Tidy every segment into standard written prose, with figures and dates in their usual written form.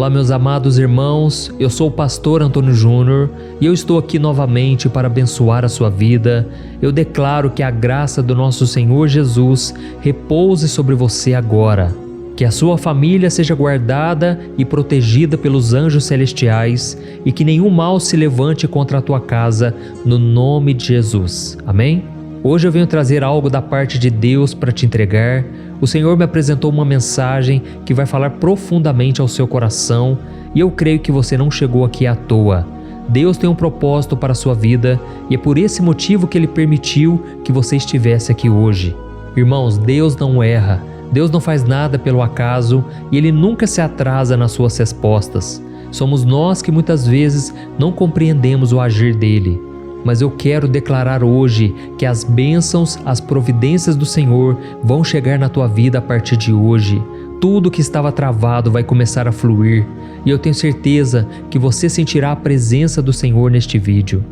Olá, meus amados irmãos, eu sou o pastor Antônio Júnior e eu estou aqui novamente para abençoar a sua vida. Eu declaro que a graça do nosso Senhor Jesus repouse sobre você agora. Que a sua família seja guardada e protegida pelos anjos celestiais e que nenhum mal se levante contra a tua casa, no nome de Jesus. Amém? Hoje eu venho trazer algo da parte de Deus para te entregar. O Senhor me apresentou uma mensagem que vai falar profundamente ao seu coração e eu creio que você não chegou aqui à toa. Deus tem um propósito para a sua vida e é por esse motivo que Ele permitiu que você estivesse aqui hoje. Irmãos, Deus não erra. Deus não faz nada pelo acaso e Ele nunca se atrasa nas suas respostas. Somos nós que muitas vezes não compreendemos o agir dEle. Mas eu quero declarar hoje que as bênçãos, as providências do Senhor vão chegar na tua vida a partir de hoje. Tudo que estava travado vai começar a fluir e eu tenho certeza que você sentirá a presença do Senhor neste vídeo.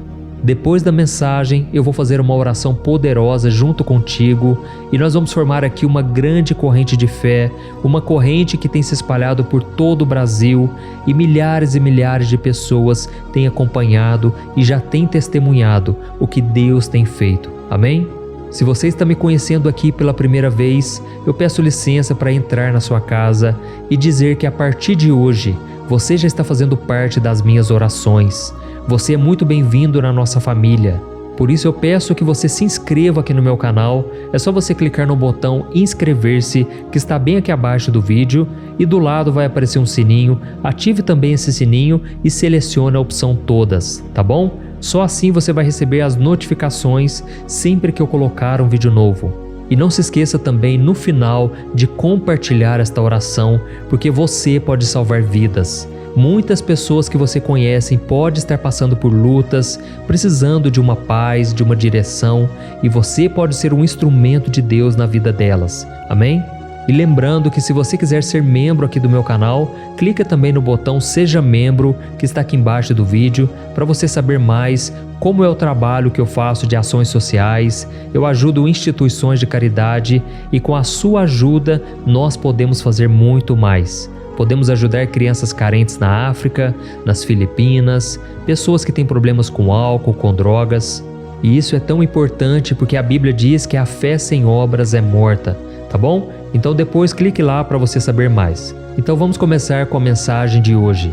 Depois da mensagem, eu vou fazer uma oração poderosa junto contigo e nós vamos formar aqui uma grande corrente de fé, uma corrente que tem se espalhado por todo o Brasil e milhares de pessoas têm acompanhado e já têm testemunhado o que Deus tem feito. Amém? Se você está me conhecendo aqui pela primeira vez, eu peço licença para entrar na sua casa e dizer que a partir de hoje, você já está fazendo parte das minhas orações. Você é muito bem-vindo na nossa família. Por isso eu peço que você se inscreva aqui no meu canal. É só você clicar no botão inscrever-se que está bem aqui abaixo do vídeo e do lado vai aparecer um sininho. Ative também esse sininho e selecione a opção todas, tá bom? Só assim você vai receber as notificações sempre que eu colocar um vídeo novo. E não se esqueça também no final de compartilhar esta oração, porque você pode salvar vidas. Muitas pessoas que você conhece podem estar passando por lutas, precisando de uma paz, de uma direção, e você pode ser um instrumento de Deus na vida delas. Amém? E lembrando que se você quiser ser membro aqui do meu canal, clica também no botão Seja Membro, que está aqui embaixo do vídeo, para você saber mais como é o trabalho que eu faço de ações sociais. Eu ajudo instituições de caridade e com a sua ajuda nós podemos fazer muito mais. Podemos ajudar crianças carentes na África, nas Filipinas, pessoas que têm problemas com álcool, com drogas. E isso é tão importante porque a Bíblia diz que a fé sem obras é morta, tá bom? Então depois clique lá para você saber mais. Então vamos começar com a mensagem de hoje.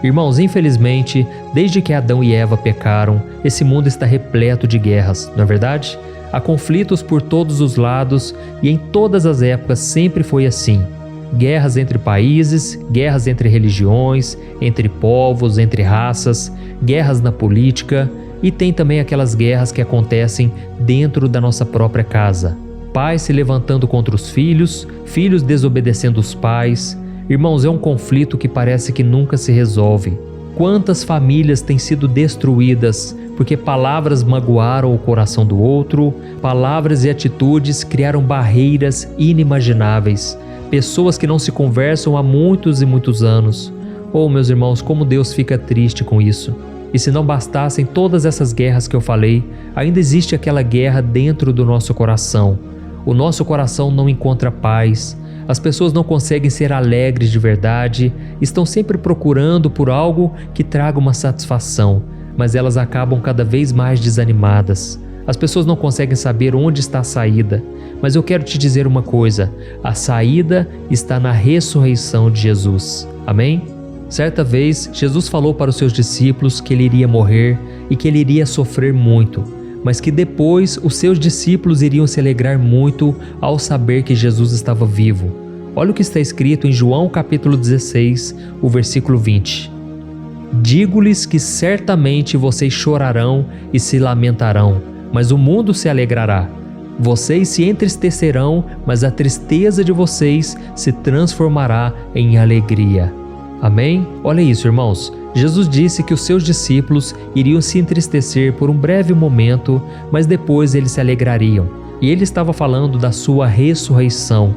Irmãos, infelizmente, desde que Adão e Eva pecaram, esse mundo está repleto de guerras, não é verdade? Há conflitos por todos os lados e em todas as épocas sempre foi assim. Guerras entre países, guerras entre religiões, entre povos, entre raças, guerras na política e tem também aquelas guerras que acontecem dentro da nossa própria casa. Pais se levantando contra os filhos, filhos desobedecendo os pais. Irmãos, é um conflito que parece que nunca se resolve. Quantas famílias têm sido destruídas porque palavras magoaram o coração do outro, palavras e atitudes criaram barreiras inimagináveis. Pessoas que não se conversam há muitos e muitos anos. Oh, meus irmãos, como Deus fica triste com isso. E se não bastassem todas essas guerras que eu falei, ainda existe aquela guerra dentro do nosso coração. O nosso coração não encontra paz. As pessoas não conseguem ser alegres de verdade, estão sempre procurando por algo que traga uma satisfação, mas elas acabam cada vez mais desanimadas. As pessoas não conseguem saber onde está a saída, mas eu quero te dizer uma coisa, a saída está na ressurreição de Jesus. Amém? Certa vez, Jesus falou para os seus discípulos que Ele iria morrer e que Ele iria sofrer muito, mas que depois os seus discípulos iriam se alegrar muito ao saber que Jesus estava vivo. Olha o que está escrito em João capítulo 16, o versículo 20. Digo-lhes que certamente vocês chorarão e se lamentarão, mas o mundo se alegrará. Vocês se entristecerão, mas a tristeza de vocês se transformará em alegria. Amém? Olha isso, irmãos. Jesus disse que os seus discípulos iriam se entristecer por um breve momento, mas depois eles se alegrariam. E ele estava falando da sua ressurreição.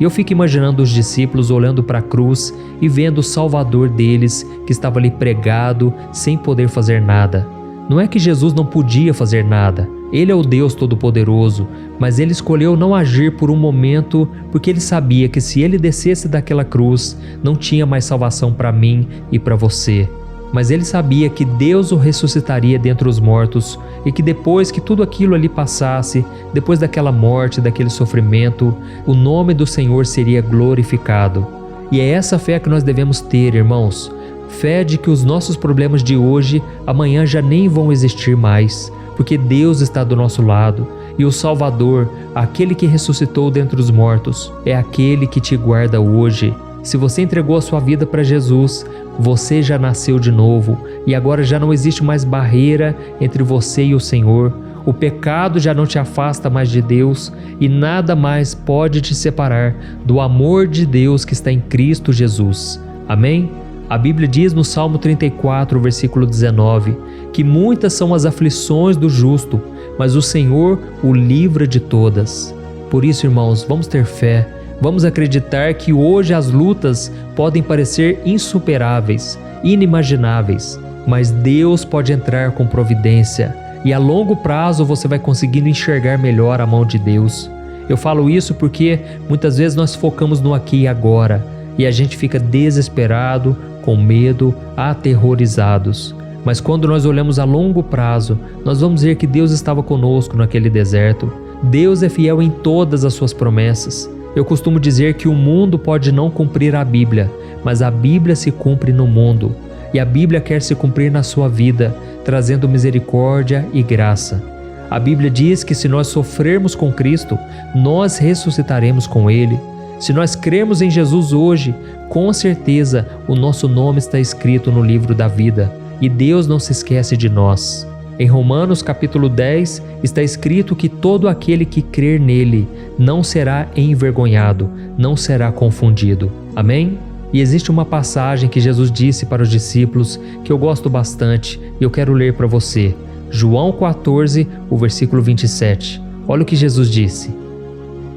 E eu fico imaginando os discípulos olhando para a cruz e vendo o Salvador deles que estava ali pregado sem poder fazer nada. Não é que Jesus não podia fazer nada. Ele é o Deus Todo-Poderoso, mas ele escolheu não agir por um momento porque ele sabia que se ele descesse daquela cruz, não tinha mais salvação para mim e para você. Mas ele sabia que Deus o ressuscitaria dentre os mortos e que depois que tudo aquilo ali passasse, depois daquela morte, daquele sofrimento, o nome do Senhor seria glorificado. E é essa fé que nós devemos ter, irmãos. Fé de que os nossos problemas de hoje, amanhã já nem vão existir mais, porque Deus está do nosso lado e o Salvador, aquele que ressuscitou dentre os mortos, é aquele que te guarda hoje. Se você entregou a sua vida para Jesus, você já nasceu de novo e agora já não existe mais barreira entre você e o Senhor. O pecado já não te afasta mais de Deus e nada mais pode te separar do amor de Deus que está em Cristo Jesus. Amém? A Bíblia diz no Salmo 34, versículo 19, que muitas são as aflições do justo, mas o Senhor o livra de todas. Por isso, irmãos, vamos ter fé, vamos acreditar que hoje as lutas podem parecer insuperáveis, inimagináveis, mas Deus pode entrar com providência e a longo prazo você vai conseguindo enxergar melhor a mão de Deus. Eu falo isso porque muitas vezes nós focamos no aqui e agora e a gente fica desesperado, com medo, aterrorizados. Mas quando nós olhamos a longo prazo, nós vamos ver que Deus estava conosco naquele deserto. Deus é fiel em todas as suas promessas. Eu costumo dizer que o mundo pode não cumprir a Bíblia, mas a Bíblia se cumpre no mundo. E a Bíblia quer se cumprir na sua vida, trazendo misericórdia e graça. A Bíblia diz que se nós sofrermos com Cristo, nós ressuscitaremos com Ele. Se nós crermos em Jesus hoje, com certeza o nosso nome está escrito no livro da vida e Deus não se esquece de nós. Em Romanos capítulo 10 está escrito que todo aquele que crer nele não será envergonhado, não será confundido. Amém? E existe uma passagem que Jesus disse para os discípulos que eu gosto bastante e eu quero ler para você. João 14, o versículo 27. Olha o que Jesus disse.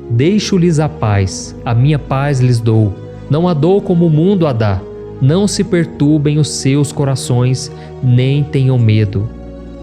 Deixo-lhes a minha paz lhes dou, não a dou como o mundo a dá. Não se perturbem os seus corações, nem tenham medo.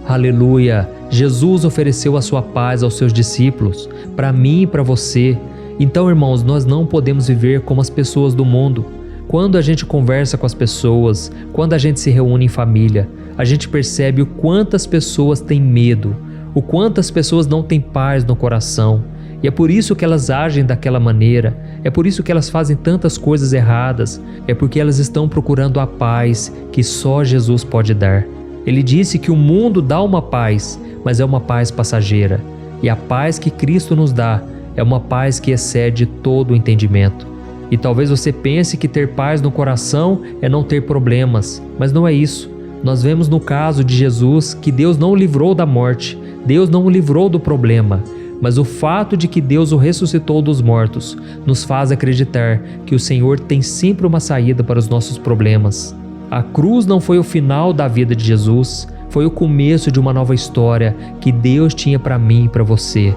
Aleluia! Jesus ofereceu a sua paz aos seus discípulos, para mim e para você. Então, irmãos, nós não podemos viver como as pessoas do mundo. Quando a gente conversa com as pessoas, quando a gente se reúne em família, a gente percebe o quanto as pessoas têm medo, o quanto as pessoas não têm paz no coração. E é por isso que elas agem daquela maneira, é por isso que elas fazem tantas coisas erradas, é porque elas estão procurando a paz que só Jesus pode dar. Ele disse que o mundo dá uma paz, mas é uma paz passageira. E a paz que Cristo nos dá é uma paz que excede todo o entendimento. E talvez você pense que ter paz no coração é não ter problemas, mas não é isso. Nós vemos no caso de Jesus que Deus não o livrou da morte, Deus não o livrou do problema. Mas o fato de que Deus o ressuscitou dos mortos nos faz acreditar que o Senhor tem sempre uma saída para os nossos problemas. A cruz não foi o final da vida de Jesus, foi o começo de uma nova história que Deus tinha para mim e para você.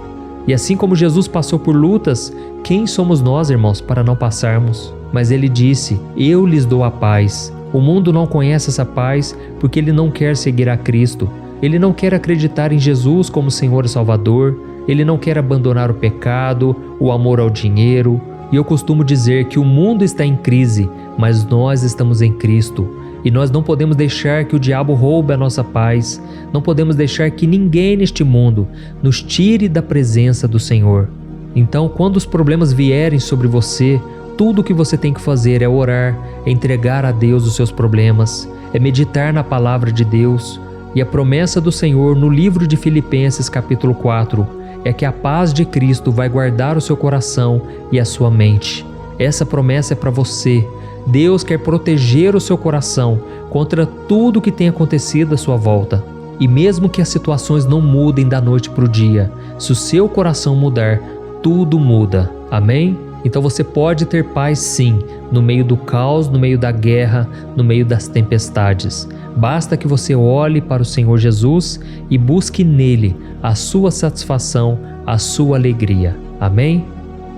E assim como Jesus passou por lutas, quem somos nós, irmãos, para não passarmos? Mas ele disse, eu lhes dou a paz. O mundo não conhece essa paz porque ele não quer seguir a Cristo. Ele não quer acreditar em Jesus como Senhor e Salvador. Ele não quer abandonar o pecado, o amor ao dinheiro. E eu costumo dizer que o mundo está em crise, mas nós estamos em Cristo. E nós não podemos deixar que o diabo roube a nossa paz. Não podemos deixar que ninguém neste mundo nos tire da presença do Senhor. Então, quando os problemas vierem sobre você, tudo o que você tem que fazer é orar, é entregar a Deus os seus problemas, é meditar na palavra de Deus. E a promessa do Senhor no livro de Filipenses capítulo 4 é que a paz de Cristo vai guardar o seu coração e a sua mente. Essa promessa é para você. Deus quer proteger o seu coração contra tudo que tem acontecido à sua volta. E mesmo que as situações não mudem da noite para o dia, se o seu coração mudar, tudo muda. Amém? Então você pode ter paz sim, no meio do caos, no meio da guerra, no meio das tempestades. Basta que você olhe para o Senhor Jesus e busque nele a sua satisfação, a sua alegria. Amém?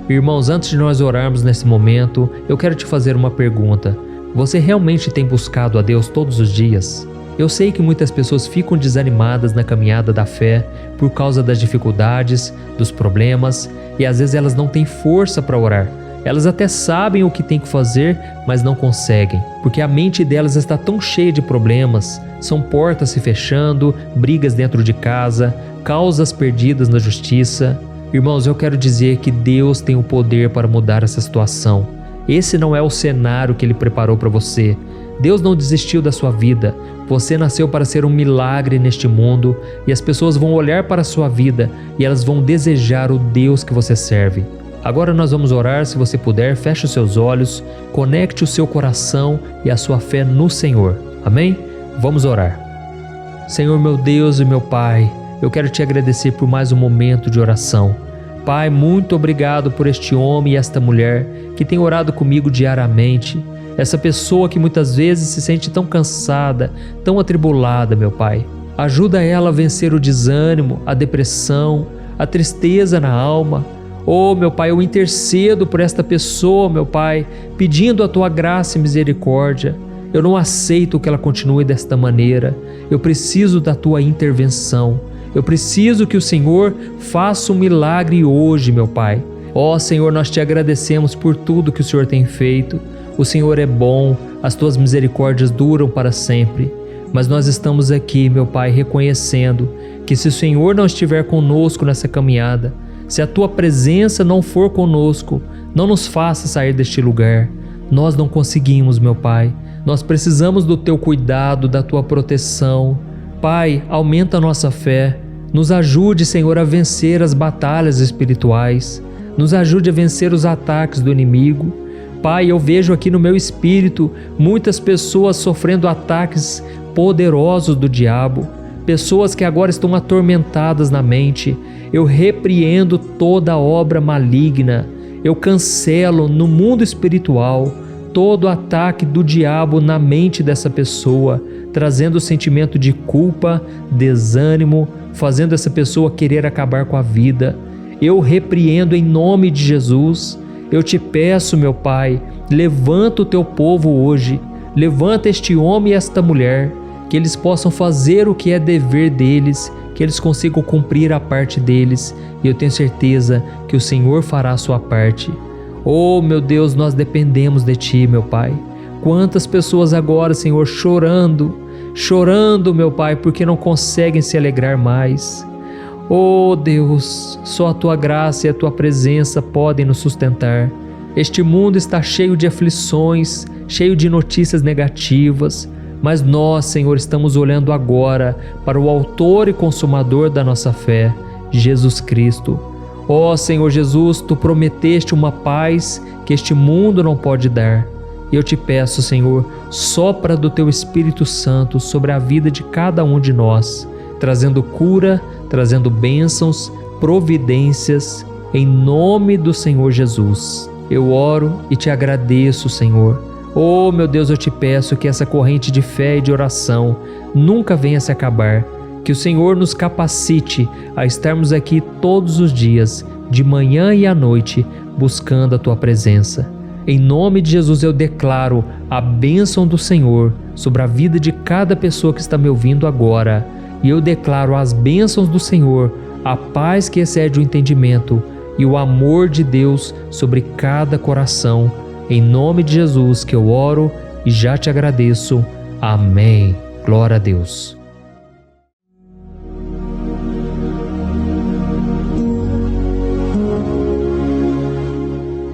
Irmãos, antes de nós orarmos nesse momento, eu quero te fazer uma pergunta. Você realmente tem buscado a Deus todos os dias? Eu sei que muitas pessoas ficam desanimadas na caminhada da fé por causa das dificuldades, dos problemas, e às vezes elas não têm força para orar. Elas até sabem o que tem que fazer, mas não conseguem, porque a mente delas está tão cheia de problemas. São portas se fechando, brigas dentro de casa, causas perdidas na justiça. Irmãos, eu quero dizer que Deus tem o poder para mudar essa situação. Esse não é o cenário que Ele preparou para você. Deus não desistiu da sua vida. Você nasceu para ser um milagre neste mundo, e as pessoas vão olhar para a sua vida e elas vão desejar o Deus que você serve. Agora nós vamos orar. Se você puder, feche os seus olhos, conecte o seu coração e a sua fé no Senhor. Amém? Vamos orar. Senhor, meu Deus e meu Pai, eu quero te agradecer por mais um momento de oração. Pai, muito obrigado por este homem e esta mulher que tem orado comigo diariamente. Essa pessoa que muitas vezes se sente tão cansada, tão atribulada, meu Pai. Ajuda ela a vencer o desânimo, a depressão, a tristeza na alma. Oh, meu Pai, eu intercedo por esta pessoa, meu Pai, pedindo a Tua graça e misericórdia. Eu não aceito que ela continue desta maneira. Eu preciso da Tua intervenção. Eu preciso que o Senhor faça um milagre hoje, meu Pai. Ó Senhor, nós te agradecemos por tudo que o Senhor tem feito. O Senhor é bom, as Tuas misericórdias duram para sempre. Mas nós estamos aqui, meu Pai, reconhecendo que se o Senhor não estiver conosco nessa caminhada, se a Tua presença não for conosco, não nos faça sair deste lugar. Nós não conseguimos, meu Pai. Nós precisamos do Teu cuidado, da Tua proteção. Pai, aumenta a nossa fé. Nos ajude, Senhor, a vencer as batalhas espirituais. Nos ajude a vencer os ataques do inimigo. Pai, eu vejo aqui no meu espírito muitas pessoas sofrendo ataques poderosos do diabo. Pessoas que agora estão atormentadas na mente. Eu repreendo toda obra maligna. Eu cancelo no mundo espiritual todo ataque do diabo na mente dessa pessoa, trazendo o sentimento de culpa, desânimo, fazendo essa pessoa querer acabar com a vida. Eu repreendo em nome de Jesus. Eu te peço, meu Pai, levanta o Teu povo hoje, levanta este homem e esta mulher, que eles possam fazer o que é dever deles, que eles consigam cumprir a parte deles, e eu tenho certeza que o Senhor fará a sua parte. Oh, meu Deus, nós dependemos de Ti, meu Pai. Quantas pessoas agora, Senhor, chorando, meu Pai, porque não conseguem se alegrar mais. Oh, Deus, só a Tua graça e a Tua presença podem nos sustentar. Este mundo está cheio de aflições, cheio de notícias negativas, mas nós, Senhor, estamos olhando agora para o autor e consumador da nossa fé, Jesus Cristo. Ó Senhor Jesus, Tu prometeste uma paz que este mundo não pode dar. Eu te peço, Senhor, sopra do Teu Espírito Santo sobre a vida de cada um de nós, trazendo cura, trazendo bênçãos, providências, em nome do Senhor Jesus. Eu oro e te agradeço, Senhor. Oh, meu Deus, eu te peço que essa corrente de fé e de oração nunca venha se acabar, que o Senhor nos capacite a estarmos aqui todos os dias, de manhã e à noite, buscando a Tua presença. Em nome de Jesus eu declaro a bênção do Senhor sobre a vida de cada pessoa que está me ouvindo agora, e eu declaro as bênçãos do Senhor, a paz que excede o entendimento e o amor de Deus sobre cada coração. Em nome de Jesus que eu oro e já te agradeço. Amém. Glória a Deus.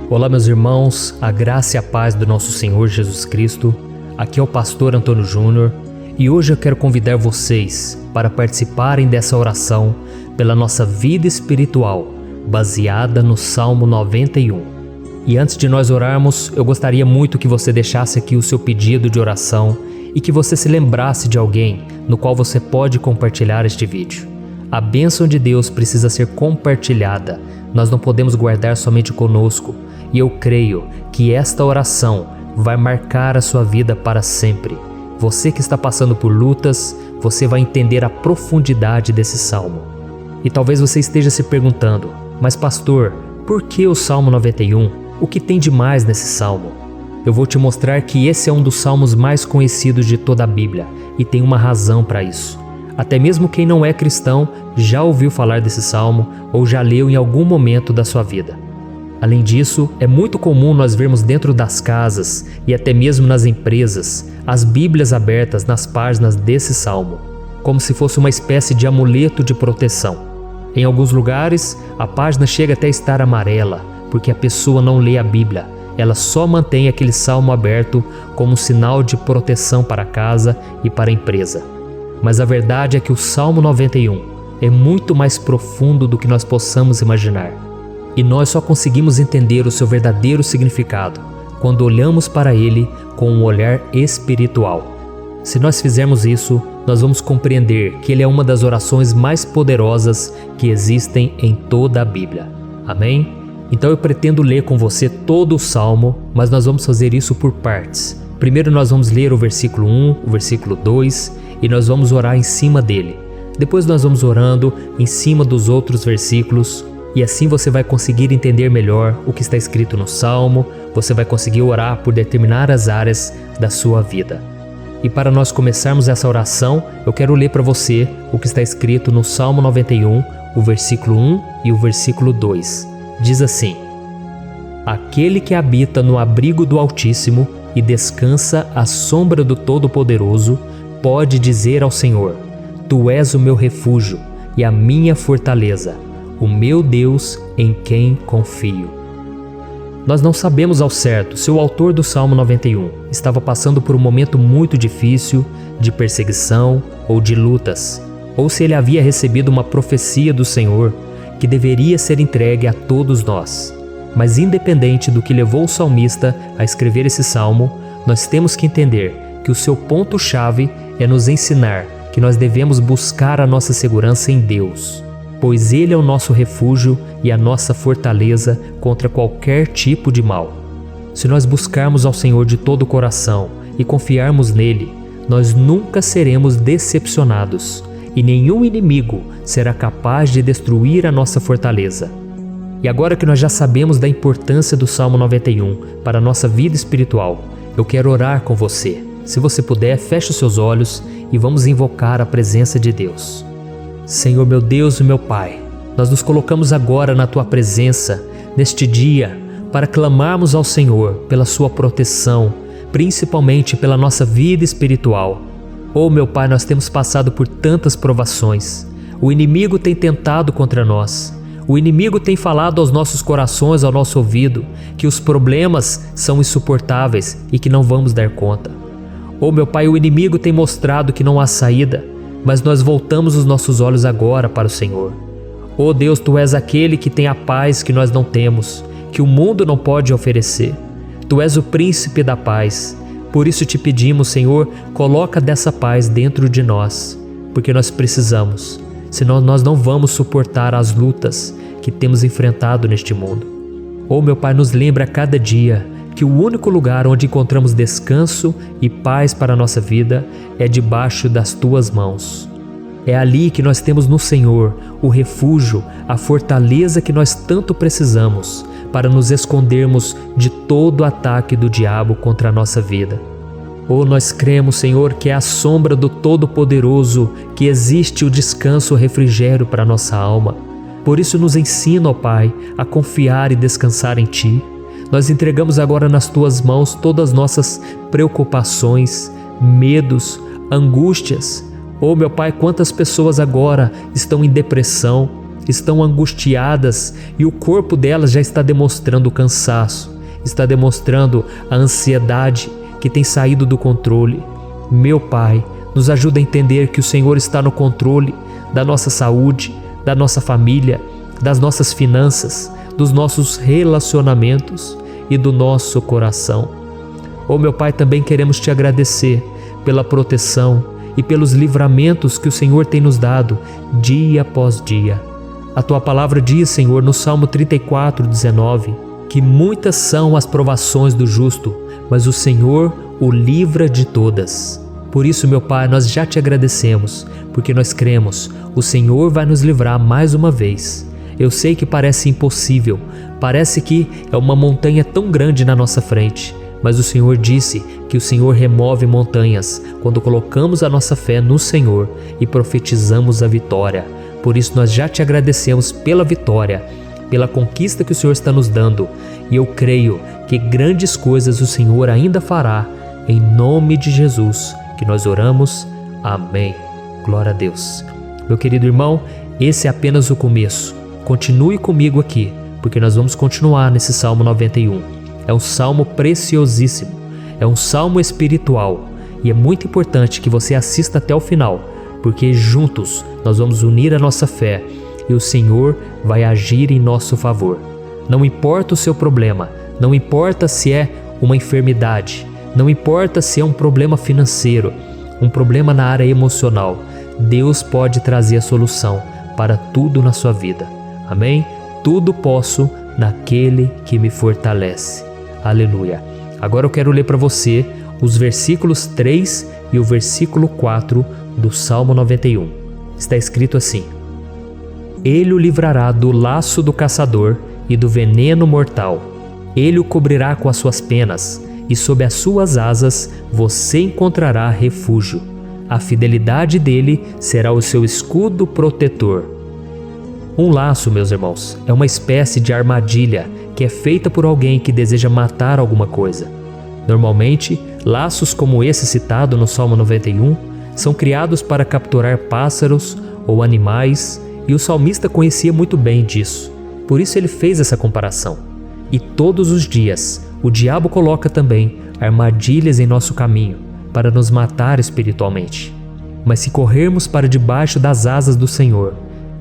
Olá, meus irmãos, a graça e a paz do nosso Senhor Jesus Cristo. Aqui é o pastor Antônio Júnior e hoje eu quero convidar vocês para participarem dessa oração pela nossa vida espiritual, baseada no Salmo 91. E antes de nós orarmos, eu gostaria muito que você deixasse aqui o seu pedido de oração e que você se lembrasse de alguém no qual você pode compartilhar este vídeo. A bênção de Deus precisa ser compartilhada, nós não podemos guardar somente conosco, e eu creio que esta oração vai marcar a sua vida para sempre. Você que está passando por lutas, você vai entender a profundidade desse salmo. E talvez você esteja se perguntando, mas pastor, por que o Salmo 91? O que tem de mais nesse salmo? Eu vou te mostrar que esse é um dos salmos mais conhecidos de toda a Bíblia e tem uma razão para isso. Até mesmo quem não é cristão já ouviu falar desse salmo ou já leu em algum momento da sua vida. Além disso, é muito comum nós vermos dentro das casas e até mesmo nas empresas as Bíblias abertas nas páginas desse salmo, como se fosse uma espécie de amuleto de proteção. Em alguns lugares, a página chega até a estar amarela, porque a pessoa não lê a Bíblia, ela só mantém aquele salmo aberto como um sinal de proteção para a casa e para a empresa. Mas a verdade é que o Salmo 91 é muito mais profundo do que nós possamos imaginar. E nós só conseguimos entender o seu verdadeiro significado quando olhamos para ele com um olhar espiritual. Se nós fizermos isso, nós vamos compreender que ele é uma das orações mais poderosas que existem em toda a Bíblia. Amém? Então eu pretendo ler com você todo o Salmo, mas nós vamos fazer isso por partes. Primeiro nós vamos ler o versículo 1, o versículo 2 e nós vamos orar em cima dele. Depois nós vamos orando em cima dos outros versículos e assim você vai conseguir entender melhor o que está escrito no Salmo, você vai conseguir orar por determinadas áreas da sua vida. E para nós começarmos essa oração, eu quero ler para você o que está escrito no Salmo 91, o versículo 1 e o versículo 2. Diz assim: Aquele que habita no abrigo do Altíssimo e descansa à sombra do Todo-Poderoso, pode dizer ao Senhor: Tu és o meu refúgio e a minha fortaleza, o meu Deus em quem confio. Nós não sabemos ao certo se o autor do Salmo 91 estava passando por um momento muito difícil, de perseguição ou de lutas, ou se ele havia recebido uma profecia do Senhor que deveria ser entregue a todos nós. Mas independente do que levou o salmista a escrever esse salmo, nós temos que entender que o seu ponto-chave é nos ensinar que nós devemos buscar a nossa segurança em Deus, pois Ele é o nosso refúgio e a nossa fortaleza contra qualquer tipo de mal. Se nós buscarmos ao Senhor de todo o coração e confiarmos nele, nós nunca seremos decepcionados e nenhum inimigo será capaz de destruir a nossa fortaleza. E agora que nós já sabemos da importância do Salmo 91 para a nossa vida espiritual, eu quero orar com você. Se você puder, feche os seus olhos e vamos invocar a presença de Deus. Senhor meu Deus e meu Pai, nós nos colocamos agora na Tua presença, neste dia, para clamarmos ao Senhor pela Sua proteção, principalmente pela nossa vida espiritual. Oh meu Pai, nós temos passado por tantas provações. O inimigo tem tentado contra nós. O inimigo tem falado aos nossos corações, ao nosso ouvido, que os problemas são insuportáveis e que não vamos dar conta. Oh meu Pai, o inimigo tem mostrado que não há saída, mas nós voltamos os nossos olhos agora para o Senhor. Oh Deus, Tu és aquele que tem a paz que nós não temos, que o mundo não pode oferecer. Tu és o príncipe da paz. Por isso te pedimos, Senhor, coloca dessa paz dentro de nós, porque nós precisamos, senão nós não vamos suportar as lutas que temos enfrentado neste mundo. Oh meu Pai, nos lembra a cada dia que o único lugar onde encontramos descanso e paz para a nossa vida é debaixo das Tuas mãos. É ali que nós temos no Senhor o refúgio, a fortaleza que nós tanto precisamos para nos escondermos de todo ataque do diabo contra a nossa vida. Oh, nós cremos, Senhor, que é à sombra do Todo-Poderoso que existe o descanso, o refrigério para a nossa alma. Por isso nos ensina, ó Pai, a confiar e descansar em Ti. Nós entregamos agora nas Tuas mãos todas as nossas preocupações, medos, angústias. Oh meu Pai, quantas pessoas agora estão em depressão, estão angustiadas e o corpo delas já está demonstrando o cansaço, está demonstrando a ansiedade que tem saído do controle. Meu Pai, nos ajuda a entender que o Senhor está no controle da nossa saúde, da nossa família, das nossas finanças, dos nossos relacionamentos e do nosso coração. Oh meu Pai, também queremos Te agradecer pela proteção e pelos livramentos que o Senhor tem nos dado dia após dia. A Tua palavra diz, Senhor, no Salmo 34:19, que muitas são as provações do justo, mas o Senhor o livra de todas. Por isso, meu Pai, nós já Te agradecemos, porque nós cremos, o Senhor vai nos livrar mais uma vez. Eu sei que parece impossível, parece que é uma montanha tão grande na nossa frente, mas o Senhor disse que o Senhor remove montanhas quando colocamos a nossa fé no Senhor e profetizamos a vitória. Por isso nós já te agradecemos pela vitória, pela conquista que o Senhor está nos dando, e eu creio que grandes coisas o Senhor ainda fará. Em nome de Jesus que nós oramos. Amém. Glória a Deus. Meu querido irmão, esse é apenas o começo. Continue comigo aqui, porque nós vamos continuar nesse Salmo 91. É um salmo preciosíssimo, é um salmo espiritual, e é muito importante que você assista até o final, porque juntos nós vamos unir a nossa fé e o Senhor vai agir em nosso favor. Não importa o seu problema, não importa se é uma enfermidade, não importa se é um problema financeiro, um problema na área emocional, Deus pode trazer a solução para tudo na sua vida. Amém? Tudo posso naquele que me fortalece. Aleluia. Agora eu quero ler para você os versículos 3 e o versículo 4 do Salmo 91. Está escrito assim: Ele o livrará do laço do caçador e do veneno mortal. Ele o cobrirá com as suas penas, e sob as suas asas você encontrará refúgio. A fidelidade dele será o seu escudo protetor. Um laço, meus irmãos, é uma espécie de armadilha que é feita por alguém que deseja matar alguma coisa. Normalmente, laços como esse citado no Salmo 91 são criados para capturar pássaros ou animais, e o salmista conhecia muito bem disso. Por isso ele fez essa comparação. E todos os dias, o diabo coloca também armadilhas em nosso caminho para nos matar espiritualmente. Mas se corrermos para debaixo das asas do Senhor,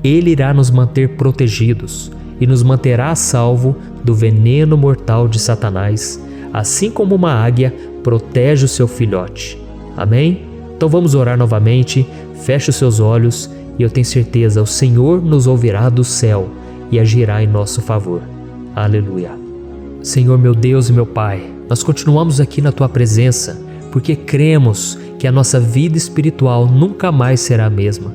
Ele irá nos manter protegidos e nos manterá a salvo do veneno mortal de Satanás, assim como uma águia protege o seu filhote. Amém? Então vamos orar novamente, feche os seus olhos e eu tenho certeza, o Senhor nos ouvirá do céu e agirá em nosso favor. Aleluia. Senhor meu Deus e meu Pai, nós continuamos aqui na Tua presença porque cremos que a nossa vida espiritual nunca mais será a mesma.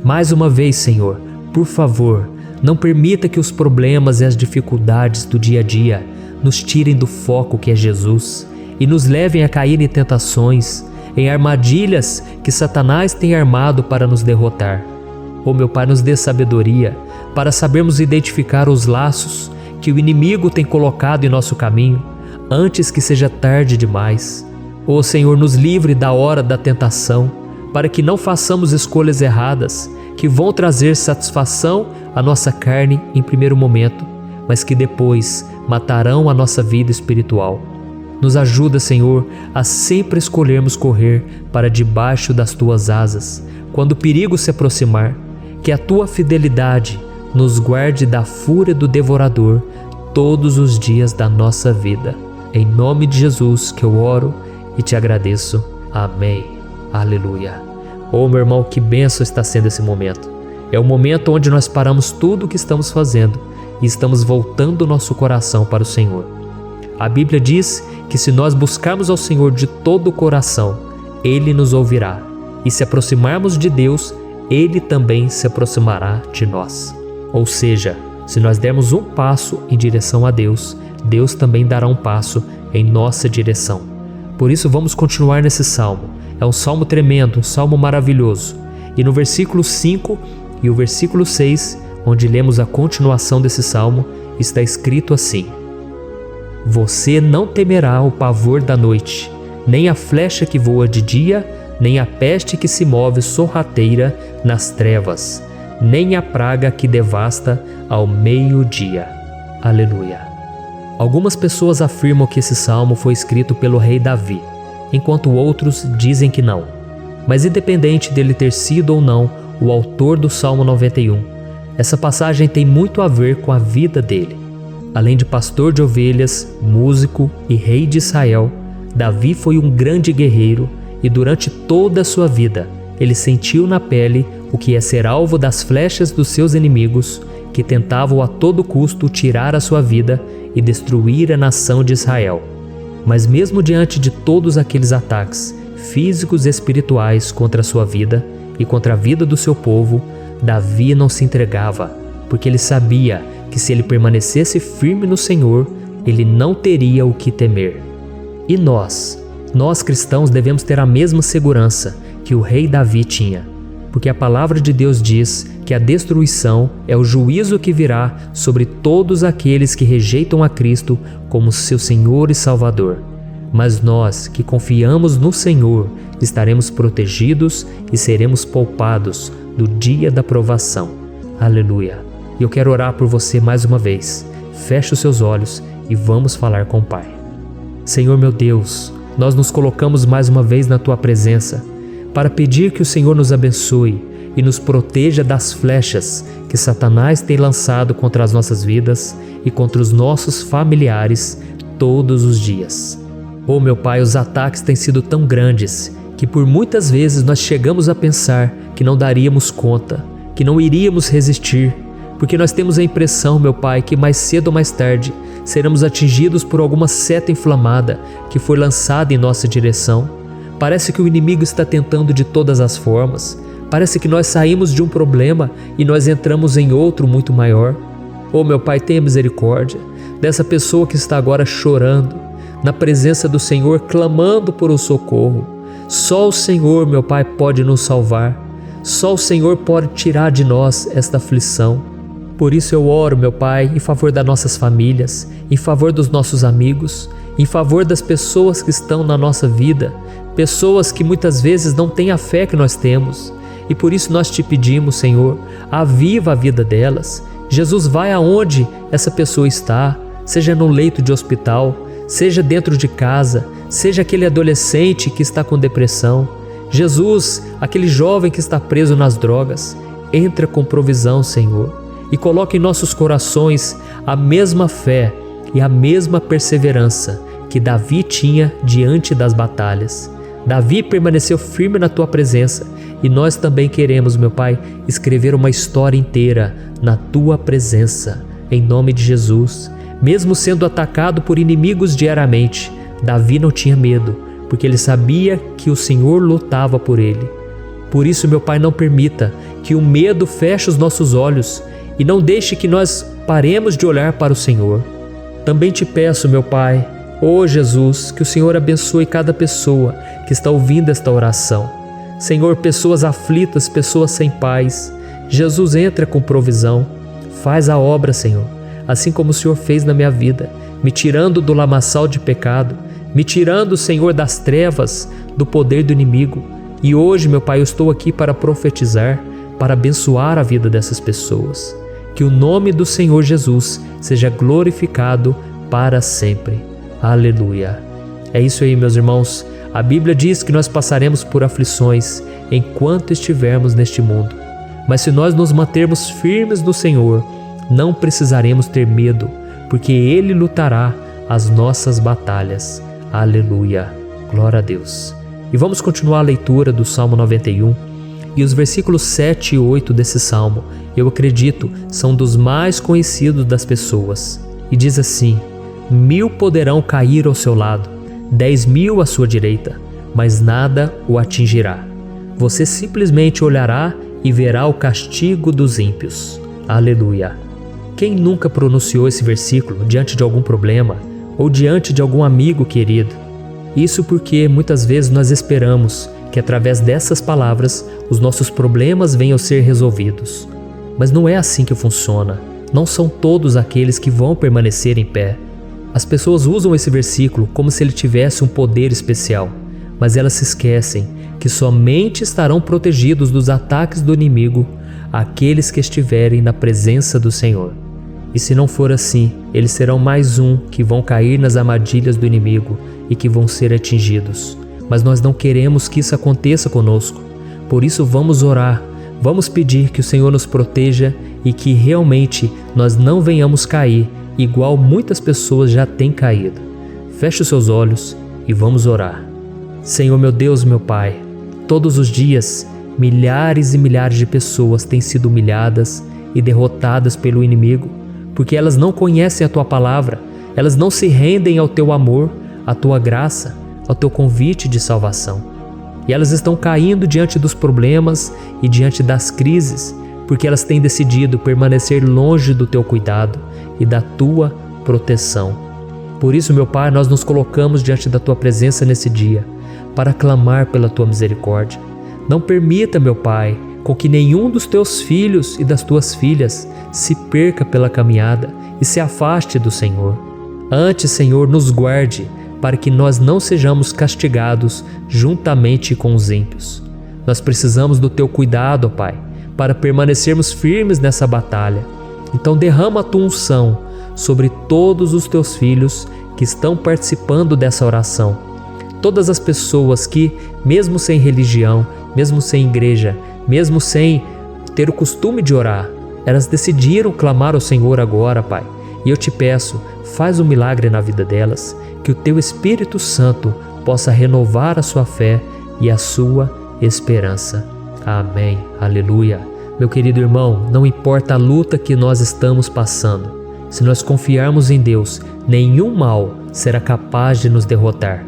Mais uma vez, Senhor, por favor, não permita que os problemas e as dificuldades do dia a dia nos tirem do foco que é Jesus e nos levem a cair em tentações, em armadilhas que Satanás tem armado para nos derrotar. Oh meu Pai, nos dê sabedoria para sabermos identificar os laços que o inimigo tem colocado em nosso caminho antes que seja tarde demais. Oh Senhor, nos livre da hora da tentação, para que não façamos escolhas erradas que vão trazer satisfação à nossa carne em primeiro momento, mas que depois matarão a nossa vida espiritual. Nos ajuda, Senhor, a sempre escolhermos correr para debaixo das Tuas asas quando o perigo se aproximar, que a Tua fidelidade nos guarde da fúria do devorador todos os dias da nossa vida. Em nome de Jesus que eu oro e te agradeço. Amém. Aleluia. Oh, meu irmão, que bênção está sendo esse momento. É o momento onde nós paramos tudo o que estamos fazendo e estamos voltando o nosso coração para o Senhor. A Bíblia diz que se nós buscarmos ao Senhor de todo o coração, Ele nos ouvirá. E se aproximarmos de Deus, Ele também se aproximará de nós. Ou seja, se nós dermos um passo em direção a Deus, Deus também dará um passo em nossa direção. Por isso vamos continuar nesse salmo. É um salmo tremendo, um salmo maravilhoso. E no versículo 5 e o versículo 6, onde lemos a continuação desse salmo, está escrito assim: Você não temerá o pavor da noite, nem a flecha que voa de dia, nem a peste que se move sorrateira nas trevas, nem a praga que devasta ao meio-dia. Aleluia. Algumas pessoas afirmam que esse salmo foi escrito pelo rei Davi, enquanto outros dizem que não. Mas independente dele ter sido ou não o autor do Salmo 91, essa passagem tem muito a ver com a vida dele. Além de pastor de ovelhas, músico e rei de Israel, Davi foi um grande guerreiro e durante toda a sua vida ele sentiu na pele o que é ser alvo das flechas dos seus inimigos que tentavam a todo custo tirar a sua vida e destruir a nação de Israel. Mas mesmo diante de todos aqueles ataques físicos e espirituais contra a sua vida e contra a vida do seu povo, Davi não se entregava, porque ele sabia que se ele permanecesse firme no Senhor, ele não teria o que temer. E nós cristãos devemos ter a mesma segurança que o rei Davi tinha, porque a palavra de Deus diz que a destruição é o juízo que virá sobre todos aqueles que rejeitam a Cristo como seu Senhor e Salvador. Mas nós que confiamos no Senhor estaremos protegidos e seremos poupados do dia da provação. Aleluia! E eu quero orar por você mais uma vez. Feche os seus olhos e vamos falar com o Pai. Senhor meu Deus, nós nos colocamos mais uma vez na Tua presença para pedir que o Senhor nos abençoe e nos proteja das flechas que Satanás tem lançado contra as nossas vidas e contra os nossos familiares todos os dias. Oh meu Pai, os ataques têm sido tão grandes que por muitas vezes nós chegamos a pensar que não daríamos conta, que não iríamos resistir, porque nós temos a impressão, meu Pai, que mais cedo ou mais tarde seremos atingidos por alguma seta inflamada que foi lançada em nossa direção. Parece que o inimigo está tentando de todas as formas. Parece que nós saímos de um problema e nós entramos em outro muito maior. Oh meu Pai, tenha misericórdia dessa pessoa que está agora chorando, na presença do Senhor, clamando por um socorro. Só o Senhor, meu Pai, pode nos salvar. Só o Senhor pode tirar de nós esta aflição. Por isso eu oro, meu Pai, em favor das nossas famílias, em favor dos nossos amigos, em favor das pessoas que estão na nossa vida, pessoas que muitas vezes não têm a fé que nós temos. E por isso nós te pedimos, Senhor, aviva a vida delas. Jesus, vai aonde essa pessoa está, seja no leito de hospital, seja dentro de casa, seja aquele adolescente que está com depressão. Jesus, aquele jovem que está preso nas drogas, entra com provisão, Senhor, e coloca em nossos corações a mesma fé e a mesma perseverança que Davi tinha diante das batalhas. Davi permaneceu firme na Tua presença e nós também queremos, meu Pai, escrever uma história inteira na Tua presença, em nome de Jesus. Mesmo sendo atacado por inimigos diariamente, Davi não tinha medo, porque ele sabia que o Senhor lutava por ele. Por isso, meu Pai, não permita que o medo feche os nossos olhos e não deixe que nós paremos de olhar para o Senhor. Também te peço, meu Pai, ó Jesus, que o Senhor abençoe cada pessoa que está ouvindo esta oração. Senhor, pessoas aflitas, pessoas sem paz. Jesus, entra com provisão. Faz a obra, Senhor, assim como o Senhor fez na minha vida, me tirando do lamaçal de pecado, me tirando, Senhor, das trevas, do poder do inimigo. E hoje, meu Pai, eu estou aqui para profetizar, para abençoar a vida dessas pessoas. Que o nome do Senhor Jesus seja glorificado para sempre. Aleluia. É isso aí, meus irmãos. A Bíblia diz que nós passaremos por aflições enquanto estivermos neste mundo. Mas se nós nos mantermos firmes no Senhor, não precisaremos ter medo, porque Ele lutará as nossas batalhas. Aleluia. Glória a Deus. E vamos continuar a leitura do Salmo 91. E os versículos 7 e 8 desse salmo, eu acredito, são dos mais conhecidos das pessoas. E diz assim: 1000 poderão cair ao seu lado, 10.000 à sua direita, mas nada o atingirá. Você simplesmente olhará e verá o castigo dos ímpios. Aleluia. Quem nunca pronunciou esse versículo diante de algum problema ou diante de algum amigo querido? Isso porque muitas vezes nós esperamos que através dessas palavras os nossos problemas venham a ser resolvidos. Mas não é assim que funciona. Não são todos aqueles que vão permanecer em pé. As pessoas usam esse versículo como se ele tivesse um poder especial, mas elas se esquecem que somente estarão protegidos dos ataques do inimigo aqueles que estiverem na presença do Senhor. E se não for assim, eles serão mais um que vão cair nas armadilhas do inimigo e que vão ser atingidos. Mas nós não queremos que isso aconteça conosco. Por isso vamos orar, vamos pedir que o Senhor nos proteja e que realmente nós não venhamos cair igual muitas pessoas já têm caído. Feche os seus olhos e vamos orar. Senhor meu Deus, meu Pai, todos os dias milhares e milhares de pessoas têm sido humilhadas e derrotadas pelo inimigo, porque elas não conhecem a Tua palavra, elas não se rendem ao Teu amor, à Tua graça, ao Teu convite de salvação. E elas estão caindo diante dos problemas e diante das crises, porque elas têm decidido permanecer longe do Teu cuidado e da Tua proteção. Por isso, meu Pai, nós nos colocamos diante da Tua presença nesse dia, para clamar pela Tua misericórdia. Não permita, meu Pai, com que nenhum dos Teus filhos e das Tuas filhas se perca pela caminhada e se afaste do Senhor. Antes, Senhor, nos guarde, para que nós não sejamos castigados juntamente com os ímpios. Nós precisamos do Teu cuidado, ó Pai, para permanecermos firmes nessa batalha. Então derrama a Tua unção sobre todos os Teus filhos que estão participando dessa oração. Todas as pessoas que, mesmo sem religião, mesmo sem igreja, mesmo sem ter o costume de orar, elas decidiram clamar ao Senhor agora, Pai. E eu te peço, faz um milagre na vida delas, que o Teu Espírito Santo possa renovar a sua fé e a sua esperança. Amém. Aleluia. Meu querido irmão, não importa a luta que nós estamos passando, se nós confiarmos em Deus, nenhum mal será capaz de nos derrotar.